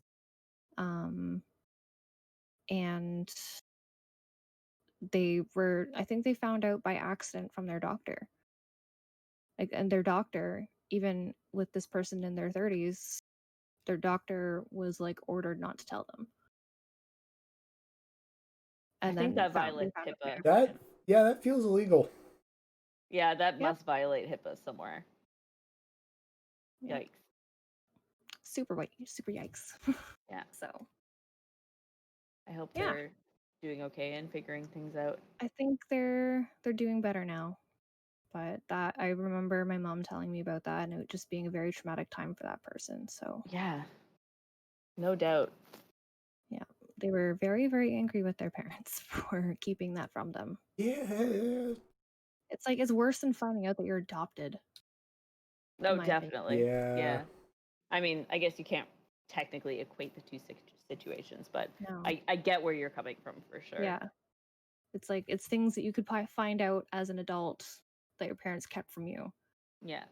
And I think they found out by accident from their doctor. Like, and their doctor, even with this person in their 30s, their doctor was like ordered not to tell them. I And think then that they violates found out by HIPAA. accident. That feels illegal. Yeah, that Yep. must violate HIPAA somewhere. Yep. Yikes. Super yikes. Yeah. So I hope yeah, they're doing okay and figuring things out. I think they're doing better now. But that I remember my mom telling me about that and it just being a very traumatic time for that person. So Yeah. No doubt. yeah, they were very, very angry with their parents for keeping that from them. Yeah. It's like it's worse than finding out that you're adopted. No, my opinion. definitely. Yeah. I mean, I guess you can't technically equate the two situations, but No. I get where you're coming from for sure. Yeah. It's like it's things that you could find out as an adult that your parents kept from you. Yeah.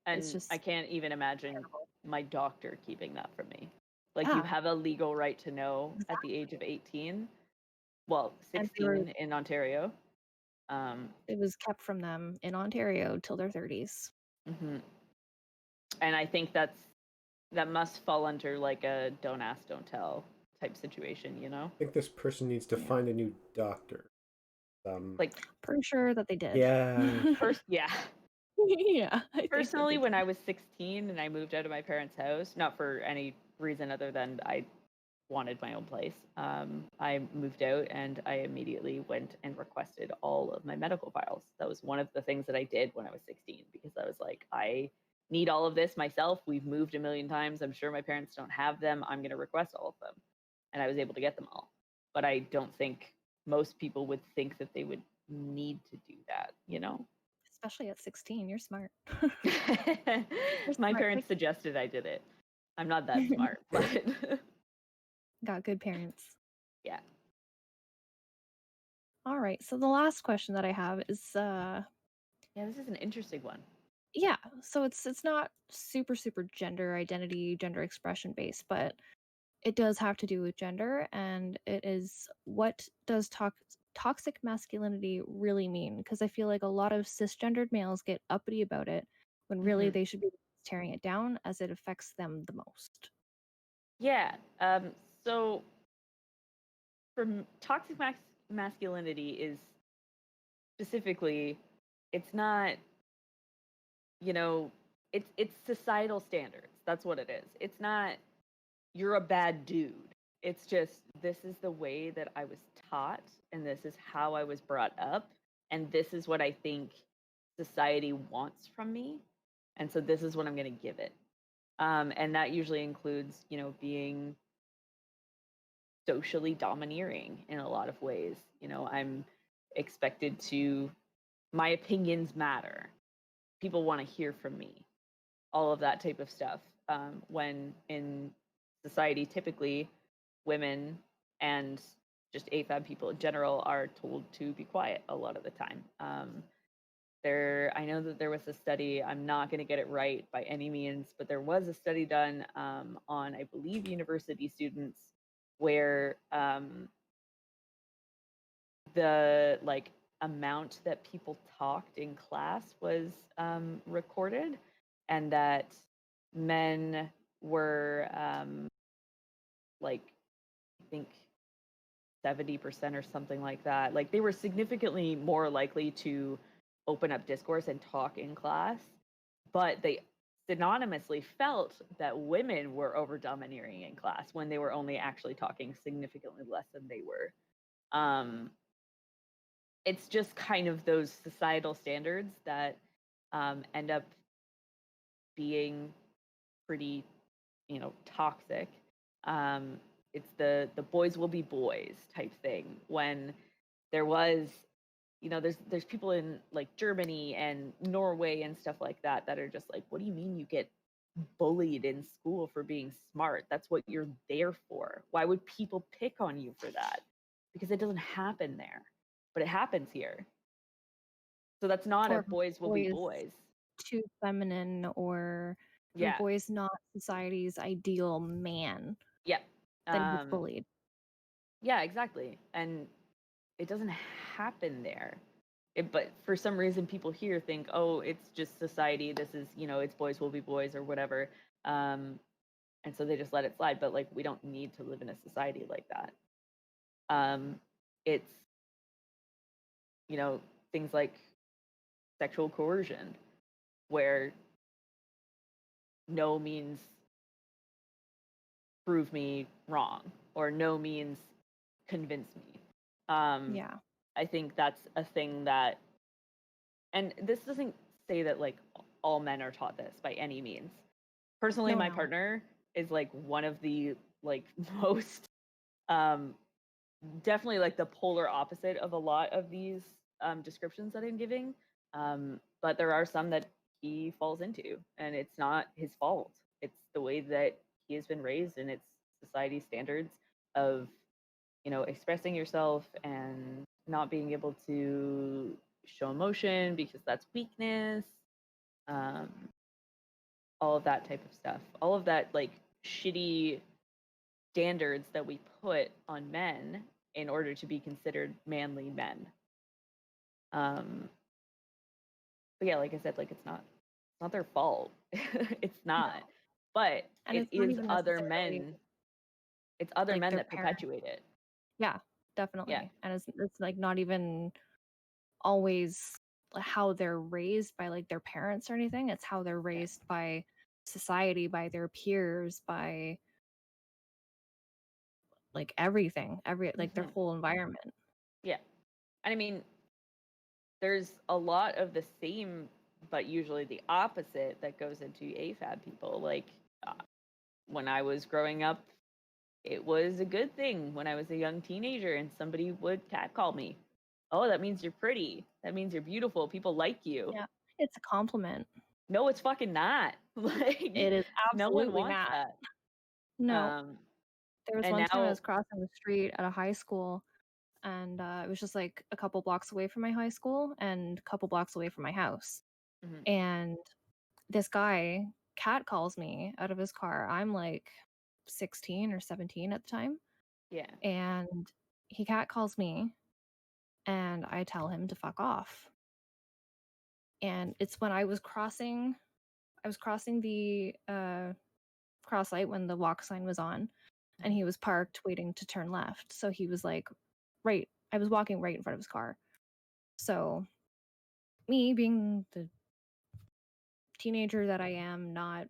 And It's just I can't even imagine terrible. my doctor keeping that from me. Like you Yeah, have a legal right to know at the age of 18. Well, and 16 in Ontario. it was kept from them in Ontario till their 30s. Mhm. And I think that must fall under like a don't ask, don't tell type situation, I think this person needs to Yeah. find a new doctor. Like Pretty sure that they did. Yeah. yeah. Yeah. I think that Personally, they when did. I was 16 and I moved out of my parents' house, not for any reason other than I wanted my own place, I moved out and I immediately went and requested all of my medical files. That was one of the things that I did when I was 16 because I was like, I need all of this myself. We've moved a million times. I'm sure my parents don't have them. I'm going to request all of them. And I was able to get them all. But I don't think most people would think that they would need to do that, Especially at 16. You're smart. My smart. parents suggested I did it. I'm not that smart, but Got good parents. yeah. All right. So the last question that I have is Yeah, this is an interesting one. yeah, so it's not super gender identity, gender expression based, but it does have to do with gender and it is what does toxic masculinity really mean? Because I feel like a lot of cisgendered males get uppity about it when really Mhm. they should be tearing it down as it affects them the most. Yeah. So for toxic masculinity is specifically, it's not, it's societal standards. That's what it is. It's not you're a bad dude. It's just this is the way that I was taught and this is how I was brought up and this is what I think society wants from me. And so this is what I'm going to give it. And that usually includes, being socially domineering in a lot of ways. I'm expected to, my opinions matter. People want to hear from me, all of that type of stuff. When in society, typically women and just AFAB people in general are told to be quiet a lot of the time. I know that there was a study, I'm not going to get it right by any means, but there was a study done on, I believe, university students where the amount that people talked in class was recorded, and that men were I think 70% or something like that. Like, they were significantly more likely to open up discourse and talk in class, but they synonymously felt that women were over domineering in class when they were only actually talking significantly less than they were. It's just kind of those societal standards that end up being pretty, toxic. It's the boys will be boys type thing. When there was, there's people in like Germany and Norway and stuff like that that are just like, what do you mean you get bullied in school for being smart? That's what you're there for. Why would people pick on you for that? Because it doesn't happen there, but it happens here. So that's not a Or boys will be boys boys. too feminine, or the Yeah. boy's not society's ideal man, Yeah. then he's bullied. Yeah, exactly. And it doesn't happen there. But for some reason, people here think, oh, it's just society. This is, it's boys will be boys or whatever. And so they just let it slide. But like, we don't need to live in a society like that. It's, things like sexual coercion, where no means prove me wrong, or no means convince me. Yeah. I think that's a thing that, and this doesn't say that like all men are taught this by any means. Personally, my partner is like one of the like most definitely like the polar opposite of a lot of these descriptions that I'm giving. But there are some that he falls into, and it's not his fault. It's the way that he has been raised, and it's society standards of, expressing yourself and not being able to show emotion because that's weakness. All of that type of stuff. All of that like shitty standards that we put on men in order to be considered manly men. But yeah, like I said, like it's not their fault. It's not. No. But And it it's not is even other necessarily men. It's other like men their that parents. perpetuate it. Yeah, definitely. Yeah. And it's like not even always how they're raised by like their parents or anything. It's how they're raised by society, by their peers, by like everything, like their whole environment. Yeah. And I mean, there's a lot of the same, but usually the opposite that goes into AFAB people. Like when I was growing up, it was a good thing when I was a young teenager and somebody would catcall me. Oh, that means you're pretty. That means you're beautiful. People like you. Yeah, it's a compliment. No, it's fucking not. Like, It is no one absolutely wants not. that. No. There was And one time I now, was crossing the street at a high school, and it was just like a couple blocks away from my high school and a couple blocks away from my house. And this guy cat calls me out of his car. I'm like 16 or 17 at the time. yeah. And he cat calls me, and I tell him to fuck off. And it's when I was crossing the cross light when the walk sign was on, and he was parked waiting to turn left. So he was like, I was walking right in front of his car. So me being the teenager that I am, not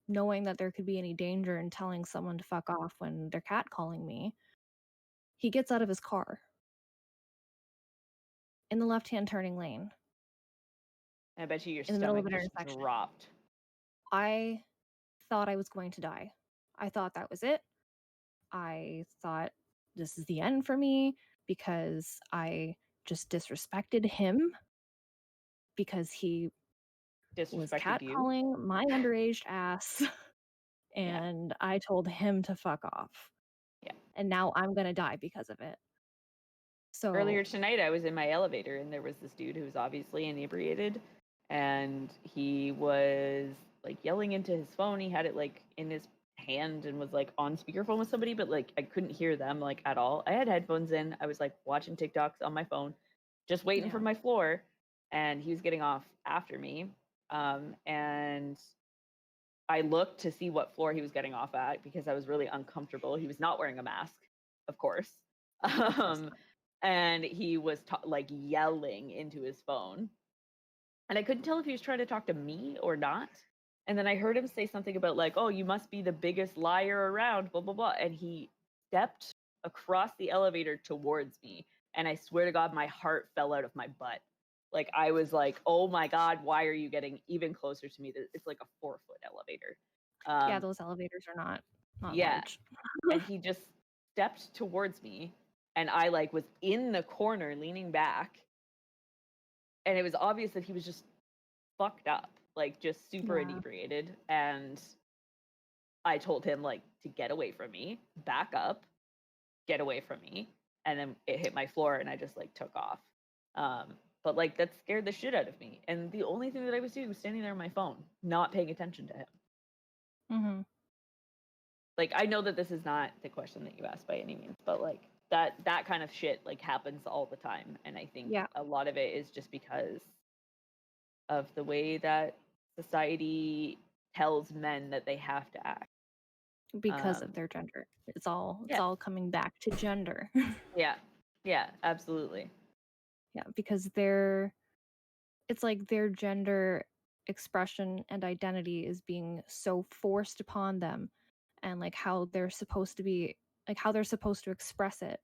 knowing that there could be any danger in telling someone to fuck off when they're catcalling me, he gets out of his car in the left-hand turning lane. I bet you your In the middle of stomach an just intersection. dropped. I thought I was going to die. I thought that was it. I thought this is the end for me because I just disrespected him because he was Disrespected you. catcalling my underage ass and I told him to fuck off. Yeah. And now I'm going to die because of it. So Earlier tonight, I was in my elevator and there was this dude who was obviously inebriated, and he was like yelling into his phone. He had it like in his hand and was like on speakerphone with somebody, but like I couldn't hear them like at all. I had headphones in. I was like watching TikToks on my phone, just waiting for my floor, and he was getting off after me. And I looked to see what floor he was getting off at because I was really uncomfortable. He was not wearing a mask, of course. And he was like yelling into his phone. And I couldn't tell if he was trying to talk to me or not. And then I heard him say something about like, oh, you must be the biggest liar around, blah, blah, blah. And he stepped across the elevator towards me. And I swear to God, my heart fell out of my butt. Like I was like, oh my God, why are you getting even closer to me? It's like a 4-foot elevator. yeah, those elevators are not large. And he just stepped towards me, and I like was in the corner leaning back, and it was obvious that he was just fucked up, like just super inebriated. And I told him like to get away from me, back up, get away from me, and then it hit my floor and I just like took off. But like that scared the shit out of me, and the only thing that I was doing was standing there on my phone, not paying attention to him. Mm-hmm. Like I know that this is not the question that you asked by any means, but like that kind of shit like happens all the time, and I think a lot of it is just because of the way that society tells men that they have to act because of their gender. It's all coming back to gender. yeah, absolutely. Yeah, because it's like their gender expression and identity is being so forced upon them, and like how they're supposed to be, like how they're supposed to express it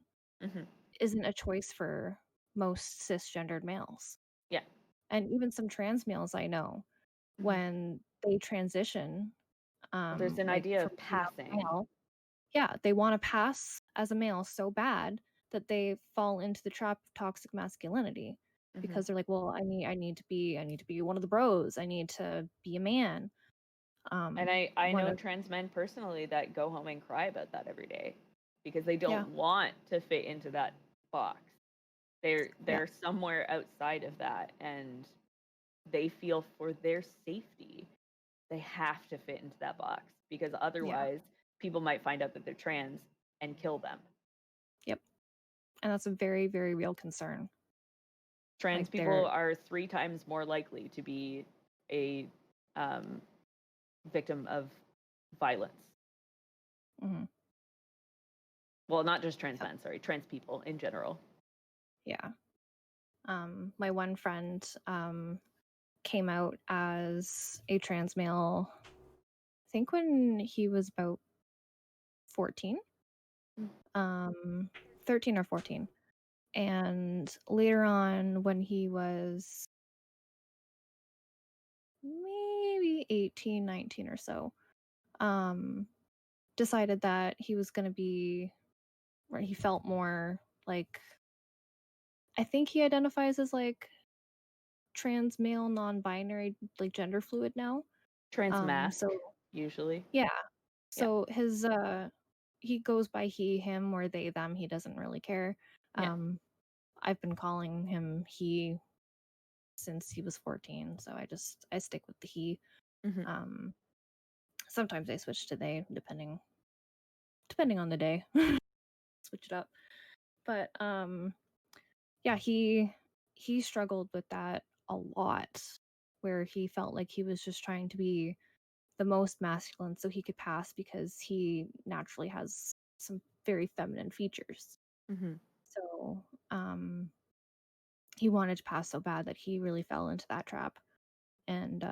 isn't a choice for most cisgendered males. Yeah. And even some trans males I know, when they transition, there's an like idea from of passing. male, they want to pass as a male so bad that they fall into the trap of toxic masculinity because they're like, well, I need to be one of the bros. I need to be a man. And I know trans men personally that go home and cry about that every day because they don't want to fit into that box. They're somewhere outside of that, and they feel for their safety they have to fit into that box because otherwise people might find out that they're trans and kill them. Yep. And that's a very, very real concern. Trans like people are 3 times more likely to be a victim of violence. Well, not just trans men, sorry, trans people in general. Yeah. My one friend came out as a trans male, I think when he was about 14. 13 or 14. And later on, when he was maybe 18, 19 or so, decided that he was going to be, where he felt more like, I think he identifies as like trans male, non-binary, like gender fluid now. Trans masc, usually. Yeah. So his he goes by he, him, or they, them. He doesn't really care. I've been calling him he since he was 14, so I stick with the he. Sometimes I switch to they, depending on the day. Switch it up. But yeah, he struggled with that a lot, where he felt like he was just trying to be the most masculine so he could pass because he naturally has some very feminine features. So he wanted to pass so bad that he really fell into that trap, and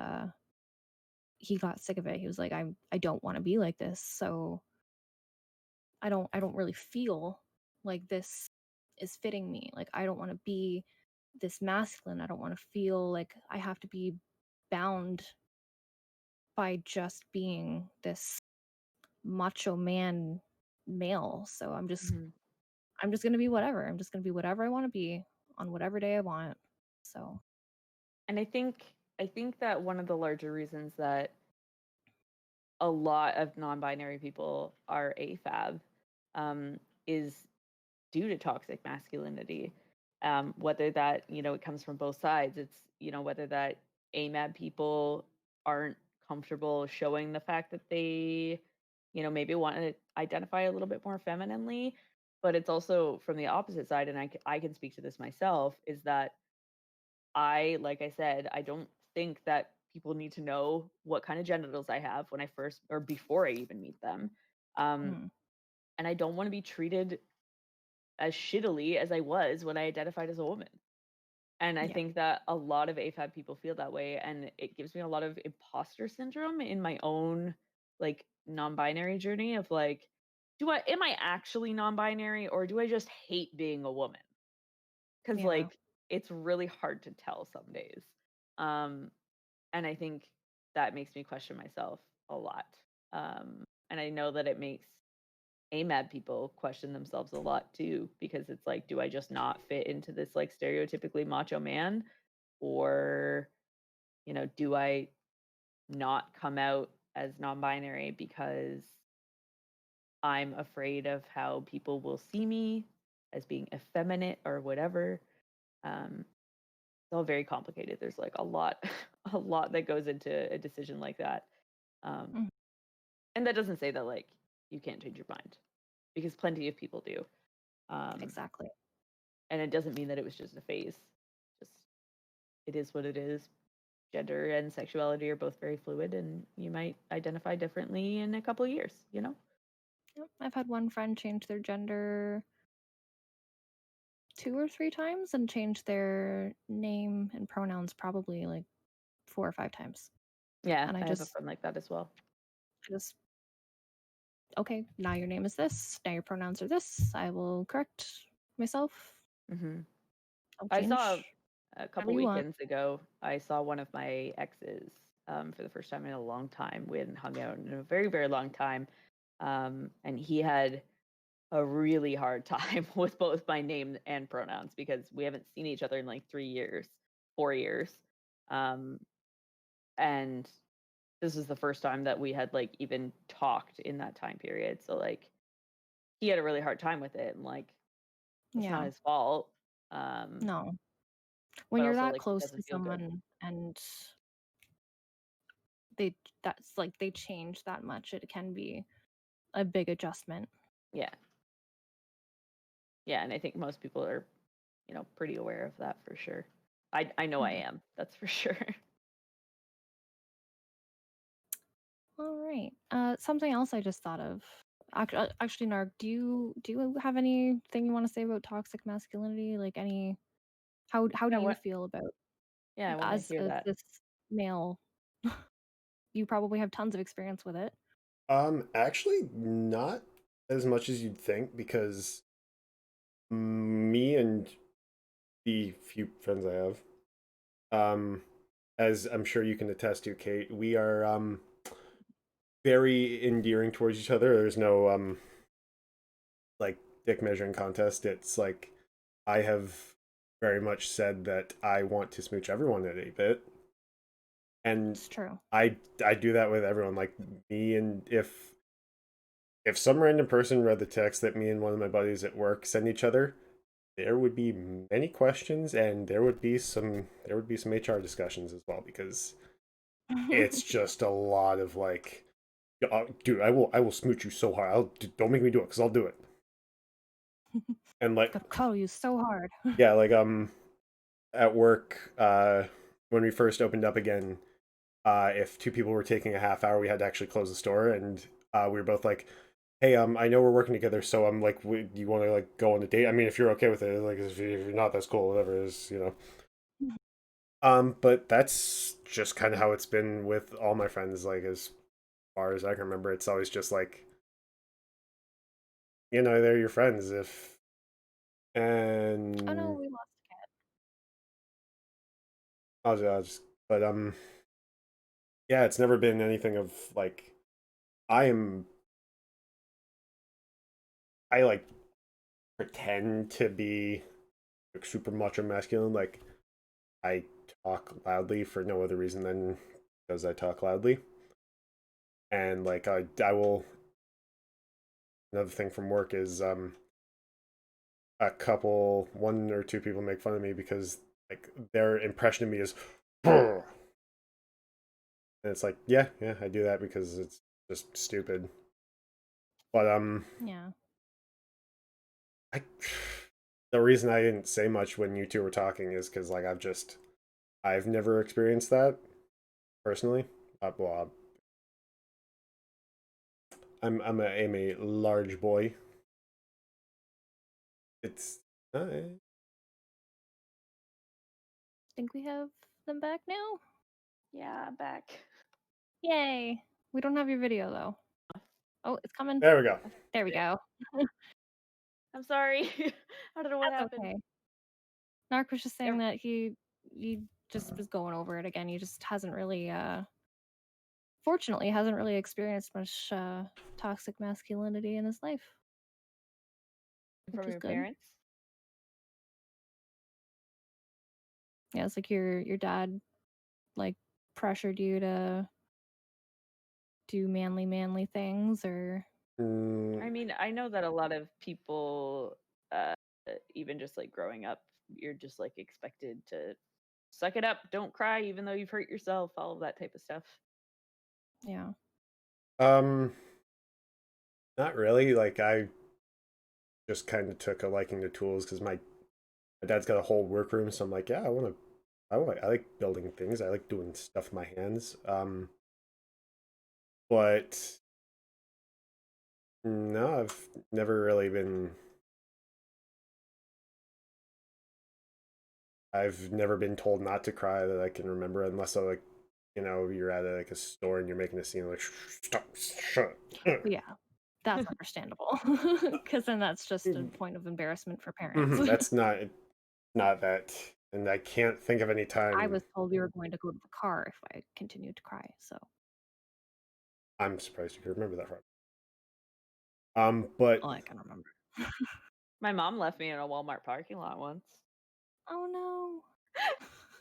he got sick of it. He was like, I don't want to be like this, so I don't really feel like this is fitting me. Like I don't want to be this masculine. I don't want to feel like I have to be bound by just being this macho man male. So I'm just gonna be whatever. I'm just gonna be whatever I want to be on whatever day I want. So And I think that one of the larger reasons that a lot of non-binary people are AFAB is due to toxic masculinity. Whether that, it comes from both sides. It's, whether that AMAB people aren't comfortable showing the fact that they, maybe want to identify a little bit more femininely. But it's also from the opposite side, and I can speak to this myself, is that like I said, I don't think that people need to know what kind of genitals I have when I first or before I even meet them. Um, mm, and I don't want to be treated as shittily as I was when I identified as a woman. And I yeah, think that a lot of AFAB people feel that way. And it gives me a lot of imposter syndrome in my own like non-binary journey of like, am I actually non-binary or do I just hate being a woman? Because yeah, like it's really hard to tell some days. Um, and I think that makes me question myself a lot. And I know that it makes AMAB people question themselves a lot too, because it's like, do I just not fit into this like stereotypically macho man? Or, do I not come out as non binary because I'm afraid of how people will see me as being effeminate or whatever? It's all very complicated. There's like a lot, a lot that goes into a decision like that. Um, mm, and that doesn't say that like you can't change your mind, because plenty of people do. Um, exactly. and it doesn't mean that it was just a phase. Just it is what it is. Gender and sexuality are both very fluid, and you might identify differently in a couple of years. Yep. I've had one friend change their gender 2 or 3 times and change their name and pronouns probably like 4 or 5 times. Yeah, And I have a friend like that as well. I just okay, now your name is this, now your pronouns are this. I will correct myself. Hmm. I'll I change saw a whatever couple you want. weekends ago. I saw one of my exes for the first time in a long time. We hadn't hung out in a very, very long time, and he had a really hard time with both my name and pronouns because we haven't seen each other in like 3 years, 4 years. Um, and this was the first time that we had like even talked in that time period. So like he had a really hard time with it, and like it's not Yeah. his fault. Um, No. When but you're also that like it close to doesn't feel good. someone and that's like they change that much, it can be a big adjustment. Yeah. Yeah, and I think most people are, pretty aware of that for sure. I know I Yeah. am. That's for sure. All right. Something else I just thought of. Actually, Narc, do you have anything you want to say about toxic masculinity? Like any how do Yeah, you what feel about yeah, I want to hear as that. this male? You probably have tons of experience with it. Actually, not as much as you'd think because me and the few friends I have, um, as I'm sure you can attest to, Kate, we are very endearing towards each other. There's no like dick measuring contest. It's like I have very much said that I want to smooch everyone at 8-bit, and It's true. I do that with everyone. Like me, and if some random person read the text that me and one of my buddies at work send each other, there would be many questions, and there would be some HR discussions as well, because it's just a lot of like, dude, I will smooch you so hard. Don't make me do it because I'll do it. And like, Gonna cuddle you so hard. yeah, like at work, when we first opened up again, if two people were taking a half hour, we had to actually close the store, and we were both like, "Hey, I know we're working together, so I'm like, do you want to like go on a date? I mean, if you're okay with it, like, if you're not, that's cool, whatever it is." But that's just kind of how it's been with all my friends. Like, as far as I can remember, it's always just like, they're your friends. If Oh no, and we lost a cat. I'll just but yeah, it's never been anything of like I like pretend to be like super macho masculine. Like I talk loudly for no other reason than because I talk loudly. And like I will another thing from work is one or two people make fun of me because like their impression of me is and it's like yeah I do that because it's just stupid. But Yeah. I the reason I didn't say much when you two were talking is because like I've never experienced that personally. Well, I'm a large boy. It's I think we have them back now. Yeah, I'm back. Yay! We don't have your video though. Oh, it's coming. there we go. There we go. I'm sorry. I don't know what That's happened. okay. Narc was just saying Yep. that he just was going over it again. He just hasn't really fortunately hasn't really experienced much toxic masculinity in his life, which From is your good. parents? Yeah, it's like your dad like pressured you to do manly things, or I mean, I know that a lot of people, even just like growing up, you're just like expected to suck it up, don't cry, even though you've hurt yourself, all of that type of stuff. yeah. um not really. Like I just kind of took a liking to tools because my dad's got a whole workroom, so I'm like, yeah, I like building things. I like doing stuff with my hands. But no, I've never really been. I've never been told not to cry that I can remember, unless I like, you're at like a store and you're making a scene like, stop, shut. Yeah, that's understandable because then that's just a point of embarrassment for parents. That's not that, and I can't think of any I time. was told we were going to go to the car if I continued to cry, so I'm surprised you could remember that from. But all I can remember. My mom left me in a Walmart parking lot once. Oh no.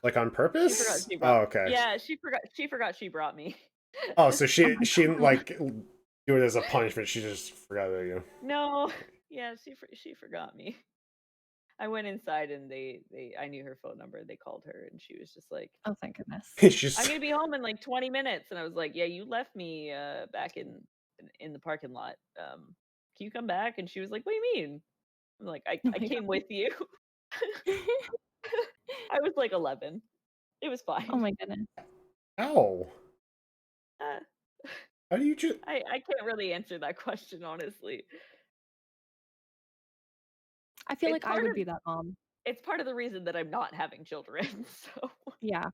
like on She forgot purpose. she Oh, brought. okay. Yeah, she forgot she brought me. Oh, so Oh my she didn't God. like do it as a punishment. She just forgot about you. No, yeah, she forgot me. I went inside and I knew her phone number. They called her and she was just like, Oh, thank goodness. She's "I'm gonna be home in like 20 minutes." And I was like, "Yeah, you left me back in the parking lot. Can you come back?" And she was like, "What do you mean?" I'm like, Oh I my came with you." I was like 11. It was Oh fine. my goodness. ow. Uh, How do you just? I can't really answer that question honestly. I feel It's like I part would of be that mom. it's part of the reason that I'm not having children. So Yeah,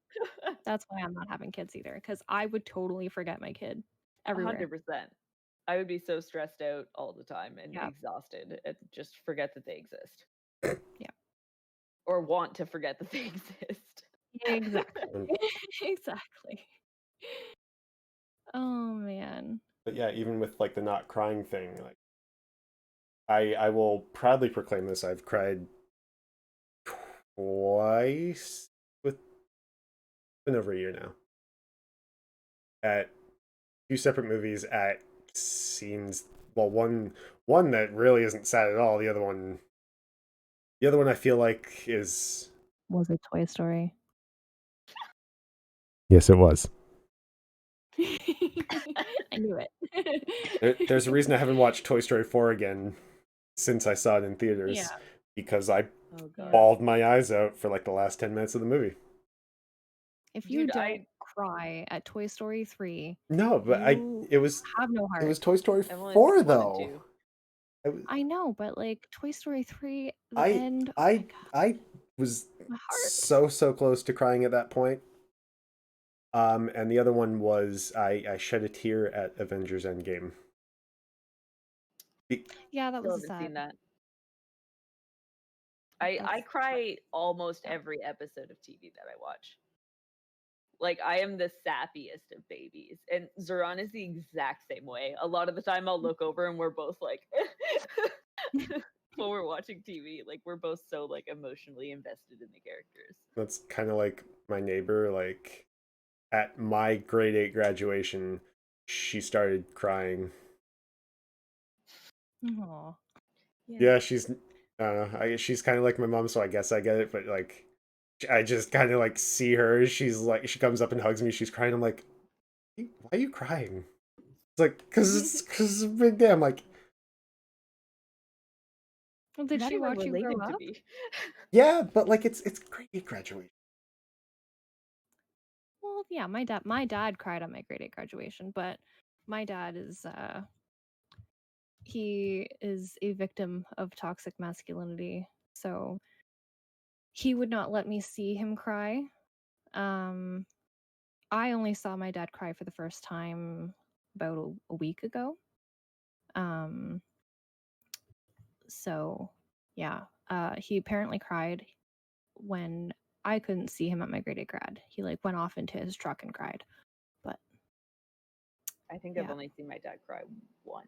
that's why I'm not having kids either, because I would totally forget my kid everywhere. 100%. I would be so stressed out all the time and Yeah, exhausted and just forget that they exist. yeah, Or want to forget that they exist. exactly. Exactly. Oh man. But yeah, even with like the not crying thing, like I will proudly proclaim this. I've cried twice with been over a year now at two separate movies at scenes. Well, one that really isn't sad at all. The other one I feel like is Was it Toy Story? Yes, it was. I knew it. there's a reason I haven't watched Toy Story 4 again since I saw it in Yeah. theaters because I Oh god. bawled my eyes out for like the last 10 minutes of the movie. If you Dude, don't cry at Toy Story 3, No, but you it was have no it heart. was Toy Story I've only 4 seen 1 and though. 2. I know, but like Toy Story 3, the I end, oh my I god, I was my heart. so close to crying at that point. And the other one was I shed a tear at Avengers Endgame. Yeah, that Still was a haven't sad. seen that. I That's cry almost every episode of TV that I watch. Like, I am the sappiest of babies, and Zeron is the exact same way. A lot of the time, I'll look over and we're both like, when we're watching TV, like we're both so like emotionally invested in the characters. That's kind of like my neighbor. Like at my grade 8 graduation, she started crying. Aw. Yeah, she's I don't know. She's kind of like my mom, so I guess I get it. But like, I just kind of like see her. She's like, she comes up and hugs me. She's crying. I'm like, why are you crying? It's like, cause it's a big day. I'm like, Well, did Not she even watch you grow related to up? me. yeah, but like it's grade 8 graduation. Well, yeah, my dad cried at my grade 8 graduation, but my dad is he is a victim of toxic masculinity. So he would not let me see him cry. Um I only saw my dad cry for the first time about a week ago. Um so yeah, he apparently cried when I couldn't see him at my grade 8 grad. He like went off into his truck and cried. But I think I've yeah. only seen my dad cry once.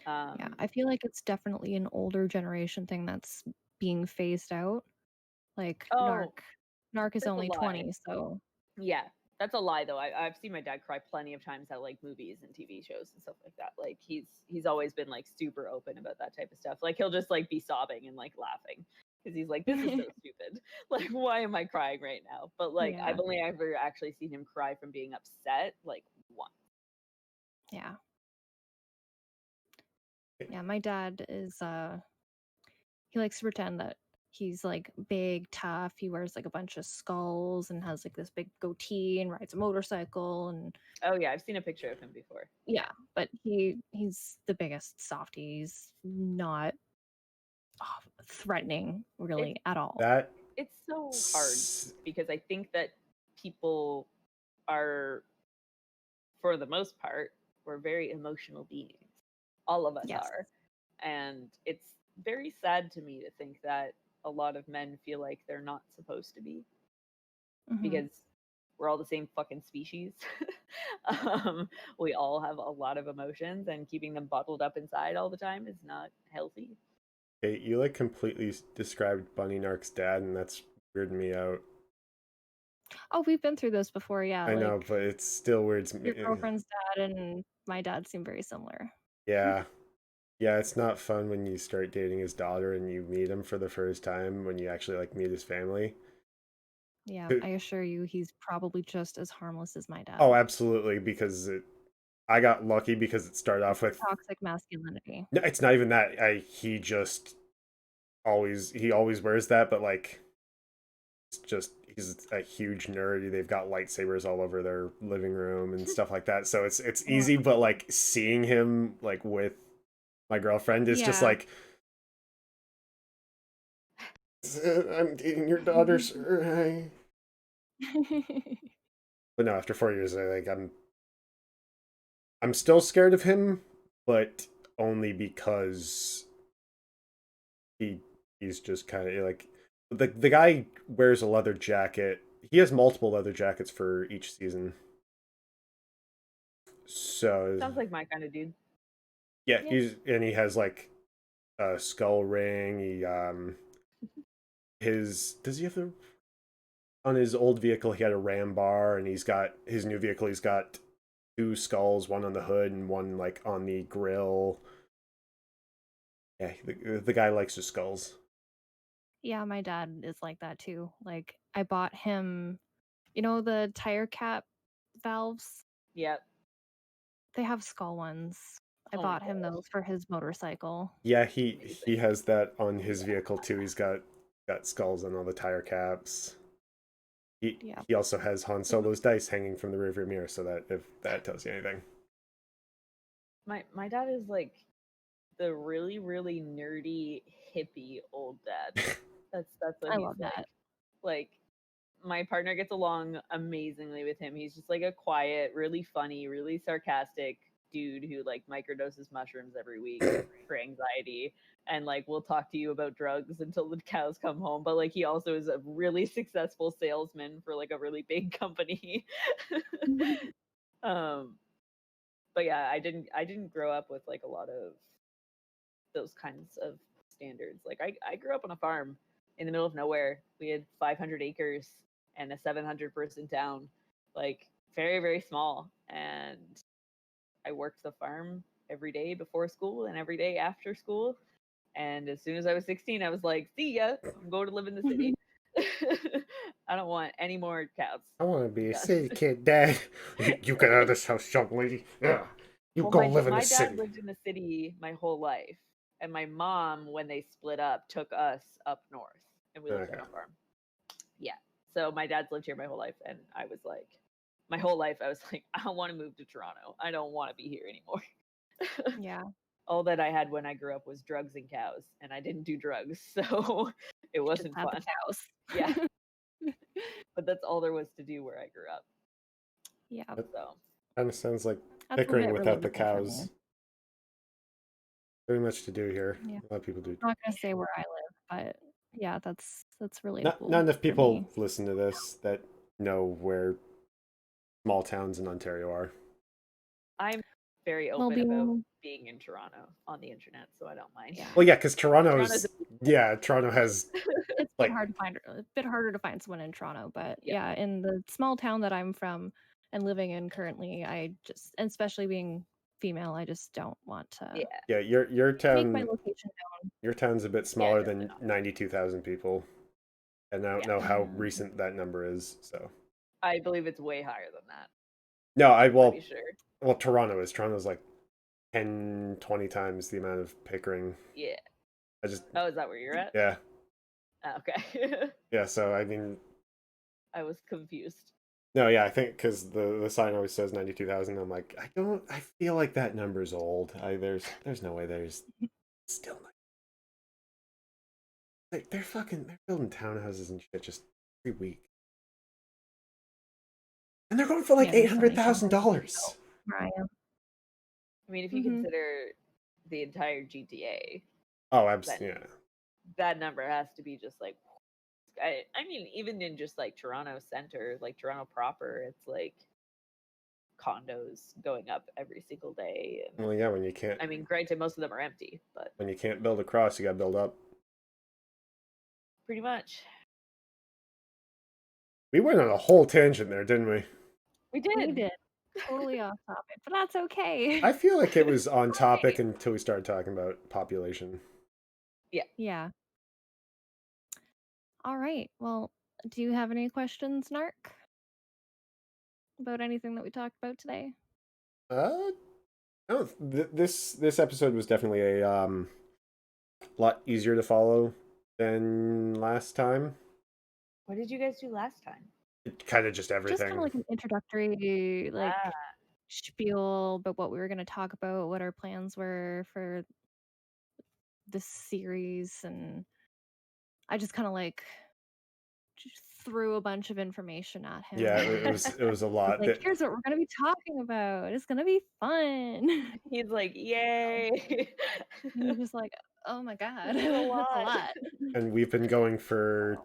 Yeah, I feel like it's definitely an older generation thing that's being phased out. Like Oh, Narc is that's a only lie. 20, so Yeah, that's a lie though. I've seen my dad cry plenty of times at like movies and TV shows and stuff like that. Like he's always been like super open about that type of stuff. Like he'll just like be sobbing and like laughing because he's like, this is so stupid. Like why am I crying right now? But like yeah, I've only ever actually seen him cry from being upset like once. yeah. Yeah, my dad is he likes to pretend that he's like big, tough. He wears like a bunch of skulls and has like this big goatee and rides a motorcycle and Oh yeah, I've seen a picture of him before. yeah, but he's the biggest softie. He's not threatening really at all. That It's so hard because I think that people are, for the most part, we're very emotional beings. All of us Yes. are. And it's very sad to me to think that a lot of men feel like they're not supposed to be Mhm. because we're all the same fucking species. We all have a lot of emotions, and keeping them bottled up inside all the time is not healthy. hey, you like completely described Bunny Narc's dad, and that's weirded me out. Oh, we've been through this before, yeah. I know, Like but it still weirds me. your girlfriend's dad and my dad seem very similar. Yeah. Yeah, it's not fun when you start dating his daughter and you meet him for the first time when you actually like meet his family. Yeah, I assure you, he's probably just as harmless as my dad. Oh, absolutely, because I got lucky because it started off with Toxic masculinity. no, it's not even that. He always wears that, but like it's just he's a huge nerd. They've got lightsabers all over their living room and stuff like that. So it's easy, but like seeing him like with my girlfriend is just Yeah. like I'm dating your daughter, sir. But no, after 4 years, I'm still scared of him, but only because he's just kind of like the guy wears a leather jacket. He has multiple leather jackets for each season. So Sounds like my kind of dude. yeah, Yeah. he has like a skull ring. Does he have the on his old vehicle he had a ram bar, and he's got his new vehicle he's got two skulls, one on the hood and one like on the grill. Yeah, the guy likes his skulls. Yeah, my dad is like that too. Like I bought him, the tire cap valves? Yep. They have skull ones. I Oh my bought him gosh. those for his motorcycle. Yeah, he Amazing. has that on his vehicle too. He's got skulls on all the tire caps. Yeah. He also has Han Solo's dice hanging from the rearview mirror, so that if that tells you anything. My dad is like the really really nerdy hippie old dad. That's what I he's love like. that. Like my partner gets along amazingly with him. He's just like a quiet, really funny, really sarcastic dude who like microdoses mushrooms every week for anxiety, and like will talk to you about drugs until the cows come home. But like he also is a really successful salesman for like a really big company. But yeah, I didn't grow up with like a lot of those kinds of standards. Like I grew up on a farm in the middle of nowhere. We had 500 acres and a 700 person town, like very, very small. And I worked the farm every day before school and every day after school. And as soon as I was 16, I was like, see ya, I'm going to live in the city. I don't want any more cows. I want to be a Done. city kid, Dad. You get out of this house, young lady. Yeah. You Well, go live in my the dad city. lived in the city my whole life, and my mom, when they split up, took us up north, and we lived on Okay. a farm. Yeah, so my dad's lived here my whole life, and I was like, my whole life, I was like, I don't want to move to Toronto. I don't want to be here anymore. Yeah. All that I had when I grew up was drugs and cows, and I didn't do drugs, so it Just wasn't had the fun. cows. Yeah, but that's all there was to do where I grew up. Yeah. So Kind of sounds like That's a Pickering bit without the relatable for cows. me. Very much to do here. Yeah. A lot of people do. I'm not gonna say where I live, but yeah, that's relatable. Not enough for people me. listen to this that know where small towns in Ontario are. I'm very Well, open about being being in Toronto on the internet, so I don't mind. Yeah. Well, yeah, because Toronto's Toronto has it's like a bit harder to find someone in Toronto, but Yeah. yeah, in the small town that I'm from and living in currently, and especially being female, I just don't want to Yeah. your make my town location your town's a bit Yeah, smaller definitely than not. 92,000 people, and I don't Yeah. know how Mhm. recent that number is. So I believe it's way higher than that. no, Pretty sure. well Toronto's like 10, 20 times the amount of Pickering. Yeah. I just Oh, is that where you're at? yeah Oh, okay. yeah. So I mean I was confused. no yeah I think because the sign always says 92,000. I'm like I feel like that number's old. There's no way there's still not. Like they're building townhouses and shit just every week. And they're going for like Yeah, there's so many townhouses $800,000. where I am. I mean, if you Mhm. consider the entire GTA, Oh, then absolutely. Yeah. that number has to be just like. I mean, even in just like Toronto Center, like Toronto proper, it's like condos going up every single day. And Well, yeah. When you can't I mean, granted, most of them are empty, but build across, you got to build up. pretty much. We went on a whole tangent there, didn't we? We We did. did. Totally off topic, but that's okay. I feel like it was on topic Right. until we started talking about population. Yeah. All right. Well, do you have any questions, Narc? About anything that we talked about today? No, this episode was definitely a lot easier to follow than last time. What did you guys do last time? Kind of just Just kind everything. of like an introductory Ah, spiel about what we were going to talk about, what our plans were for this series, and I just kind of just threw a bunch of information at him. Yeah, and it was a was lot. like, here's what we're going to be talking about. It's going to be fun. he's like, yay! And he's just like, oh my god, This is a that's a lot. lot. And we've been going for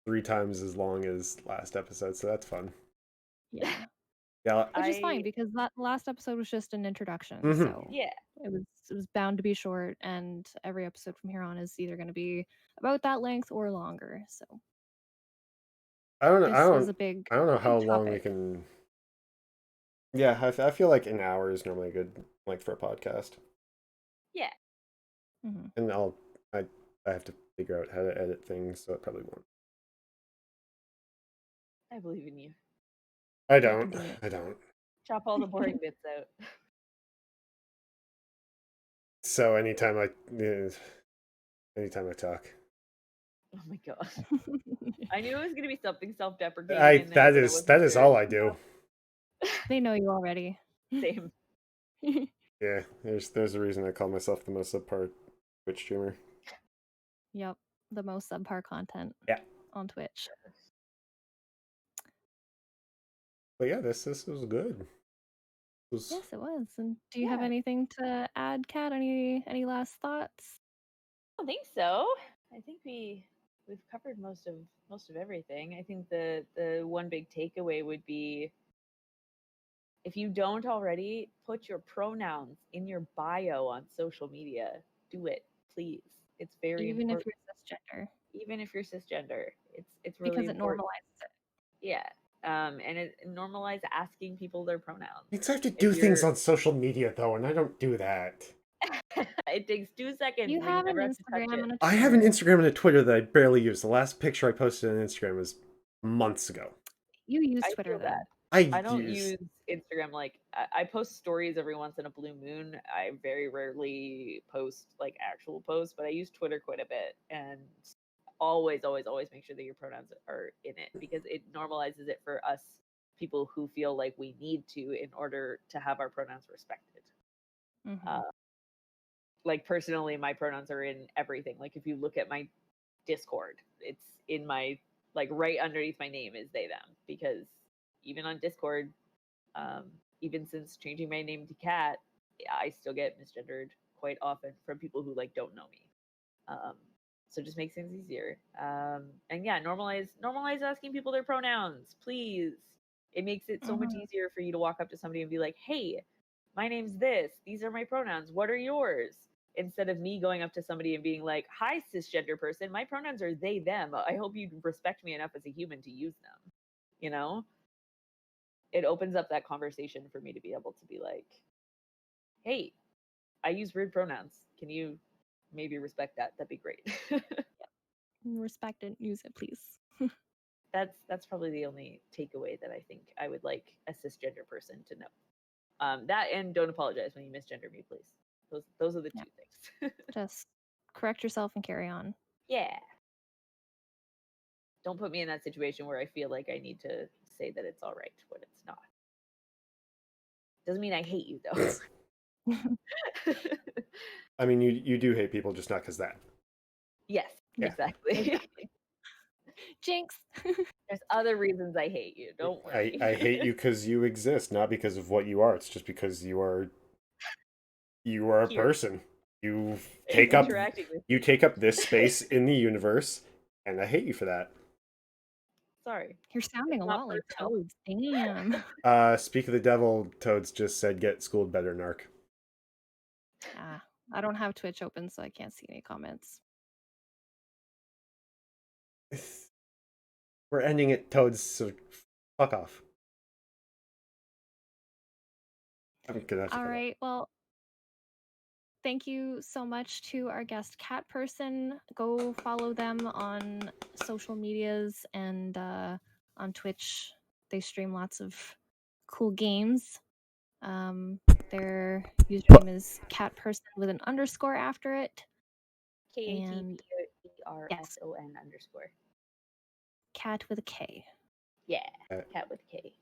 3 times as long as last episode, so that's fun. Yeah. Yeah. Which is fine I because that last episode was just an introduction. Mhm. So yeah. it was bound to be short, and every episode from here on is either going to be about that length or longer. So I don't know. this is a big I don't know how big long we topic. can. Yeah, I feel like an hour is normally a good length for a podcast, Yeah. Mhm. and I have to figure out how to edit things, so it probably won't. I believe in you. I You can don't. do it. I don't. Chop all the boring bits out. So anytime I talk, Oh my god. I knew it was gonna be something self-deprecating I in there, but I wasn't that is sure. all I do. They know you already. Same. Yeah, there's a reason I call myself the most subpar Twitch streamer. Yep, the most subpar content. Yeah. On Twitch. But yeah, this was good. Yes, it was. And do you have Yeah. anything to add, Kat? Any last thoughts? I don't think so. I think we've covered most of everything. I think the one big takeaway would be, if you don't already, put your pronouns in your bio on social media. Do it, please. It's very Even if important. you're cisgender, Even if you're cisgender, it's really because it important. normalizes it. Yeah. And it normalize asking people their pronouns. You have to If do things you're on social media though, and I don't do that. it takes 2 seconds You and then you have an never have to touch Instagram it. and a I have an Twitter. Instagram and a Twitter that I barely use. The last picture I posted on Instagram was months ago. You use I Twitter feel though. that. I I don't use use Instagram. Like, I post stories every once in a blue moon. I very rarely post like actual posts, but I use Twitter quite a bit, and always, always, always make sure that your pronouns are in it, because it normalizes it for us people who feel like we need to in order to have our pronouns respected. Mhm. Like, personally, my pronouns are in everything. Like, if you look at my Discord, it's in my, like, right underneath my name is they them, because even on Discord, um, even since changing my name to Kat, I still get misgendered quite often from people who like don't know me. Um, so it just makes things easier. And yeah, normalize asking people their pronouns, please. It makes it so much Mhm. easier for you to walk up to somebody and be like, "Hey, my name's this. These are my pronouns. What are yours?" Instead of me going up to somebody and being like, "Hi, cisgender person. My pronouns are they them. I hope you respect me enough as a human to use them." You know? It opens up that conversation for me to be able to be like, "Hey, I use weird pronouns. Can you maybe respect that? That'd be great." Respect it, use it, please. That's probably the only takeaway that I think I would like a cisgender person to know. That, and don't apologize when you misgender me, please. Those are the Yeah. two things. Just correct yourself and carry on. Yeah. Don't put me in that situation where I feel like I need to say that it's all right when it's not. Doesn't mean I hate you though. I mean, you do hate people, just not because that. Yes, Yeah. exactly. Exactly. Jinx. There's other reasons I hate you. Don't worry. I hate you because you exist, not because of what you are. It's just because you are a Here, person. You take up interacting with you me. take up this space in the universe, and I hate you for that. Sorry. You're sounding It's a not lot like personal. Toads. Damn. Speak of the devil, Toads just said get schooled better, Narc. I don't have Twitch open, so I can't see any comments. We're ending it, Toads, so fuck off. I'm gonna have to All cut off. right. Well, thank you so much to our guest Katperson. Go follow them on social medias and on Twitch. They stream lots of cool games. Their username is Katperson with an underscore after it. And yes, KATPERSON_. cat with a K. Yeah, cat with K.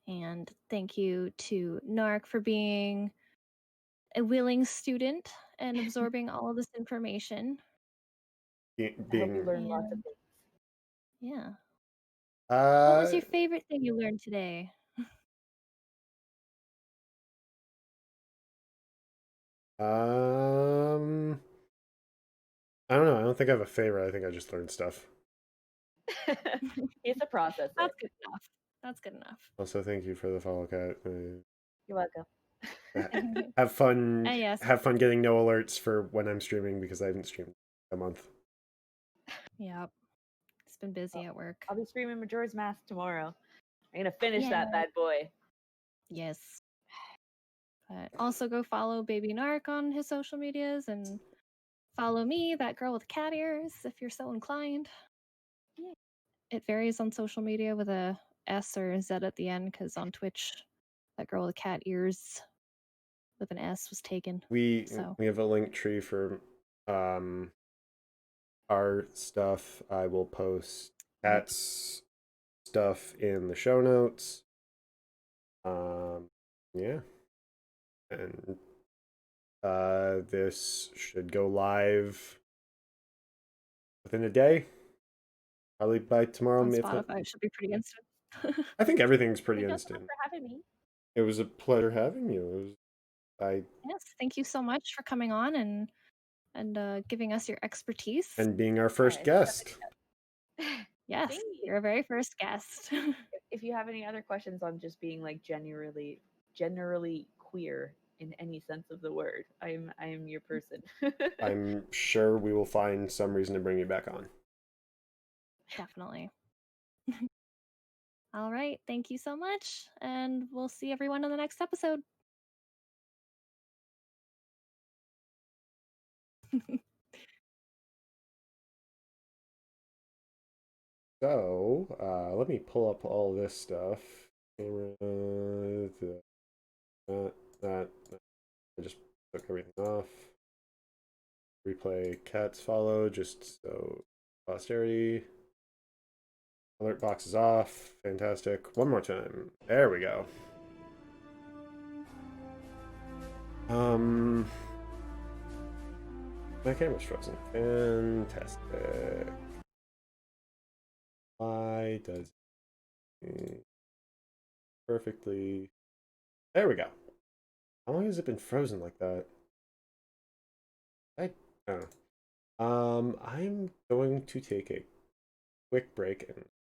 And thank you to Narc for being a willing student and absorbing all of this information. I hope you Being learned lots of things. Yeah. What was your uh favorite thing you learned today? um I don't know. I don't think I have a favorite. I think I just learned stuff. It's a processor. That's good enough. That's good enough. Also, thank you for the follow, Cat. You're welcome. Have fun. And yes, Have fun getting no alerts for when I'm streaming because I haven't streamed a month. yep. It's been busy at work. I'll be streaming Majora's Mask tomorrow. I'm gonna finish Yeah. that bad boy. Yes. But also go follow Baby Narc on his social medias and follow me, that girl with cat ears, if you're so inclined. Yeah. It varies on social media with a S or a Z at the end because on Twitch, that girl with cat ears with an S was taken. We So have a link tree for our stuff. I will post Cat's stuff in the show notes. Yeah. And this should go live within a day. Probably by tomorrow. on If not, Spotify, it should be pretty instant. I think everything's pretty Thank you so much instant. for having me. It was a pleasure having you. Yes, thank you so much for coming on and giving us your expertise. And being our first it's guest. Yes, Thank you. you're our very first guest. If you have any other questions on just being like generally queer in any sense of the word, I am your person. I'm sure we will find some reason to bring you back on. Definitely. All right, thank you so much, and we'll see everyone in the next episode. So, let me pull up all this stuff. Camera, that. I just took everything off. Replay cats follow, just so posterity. Alert box is off. Fantastic. One more time. There we go. My camera's frozen. Fantastic. Why does it perfectly? There we go. How long has it been frozen like that? I don't know. I'm going to take a quick break and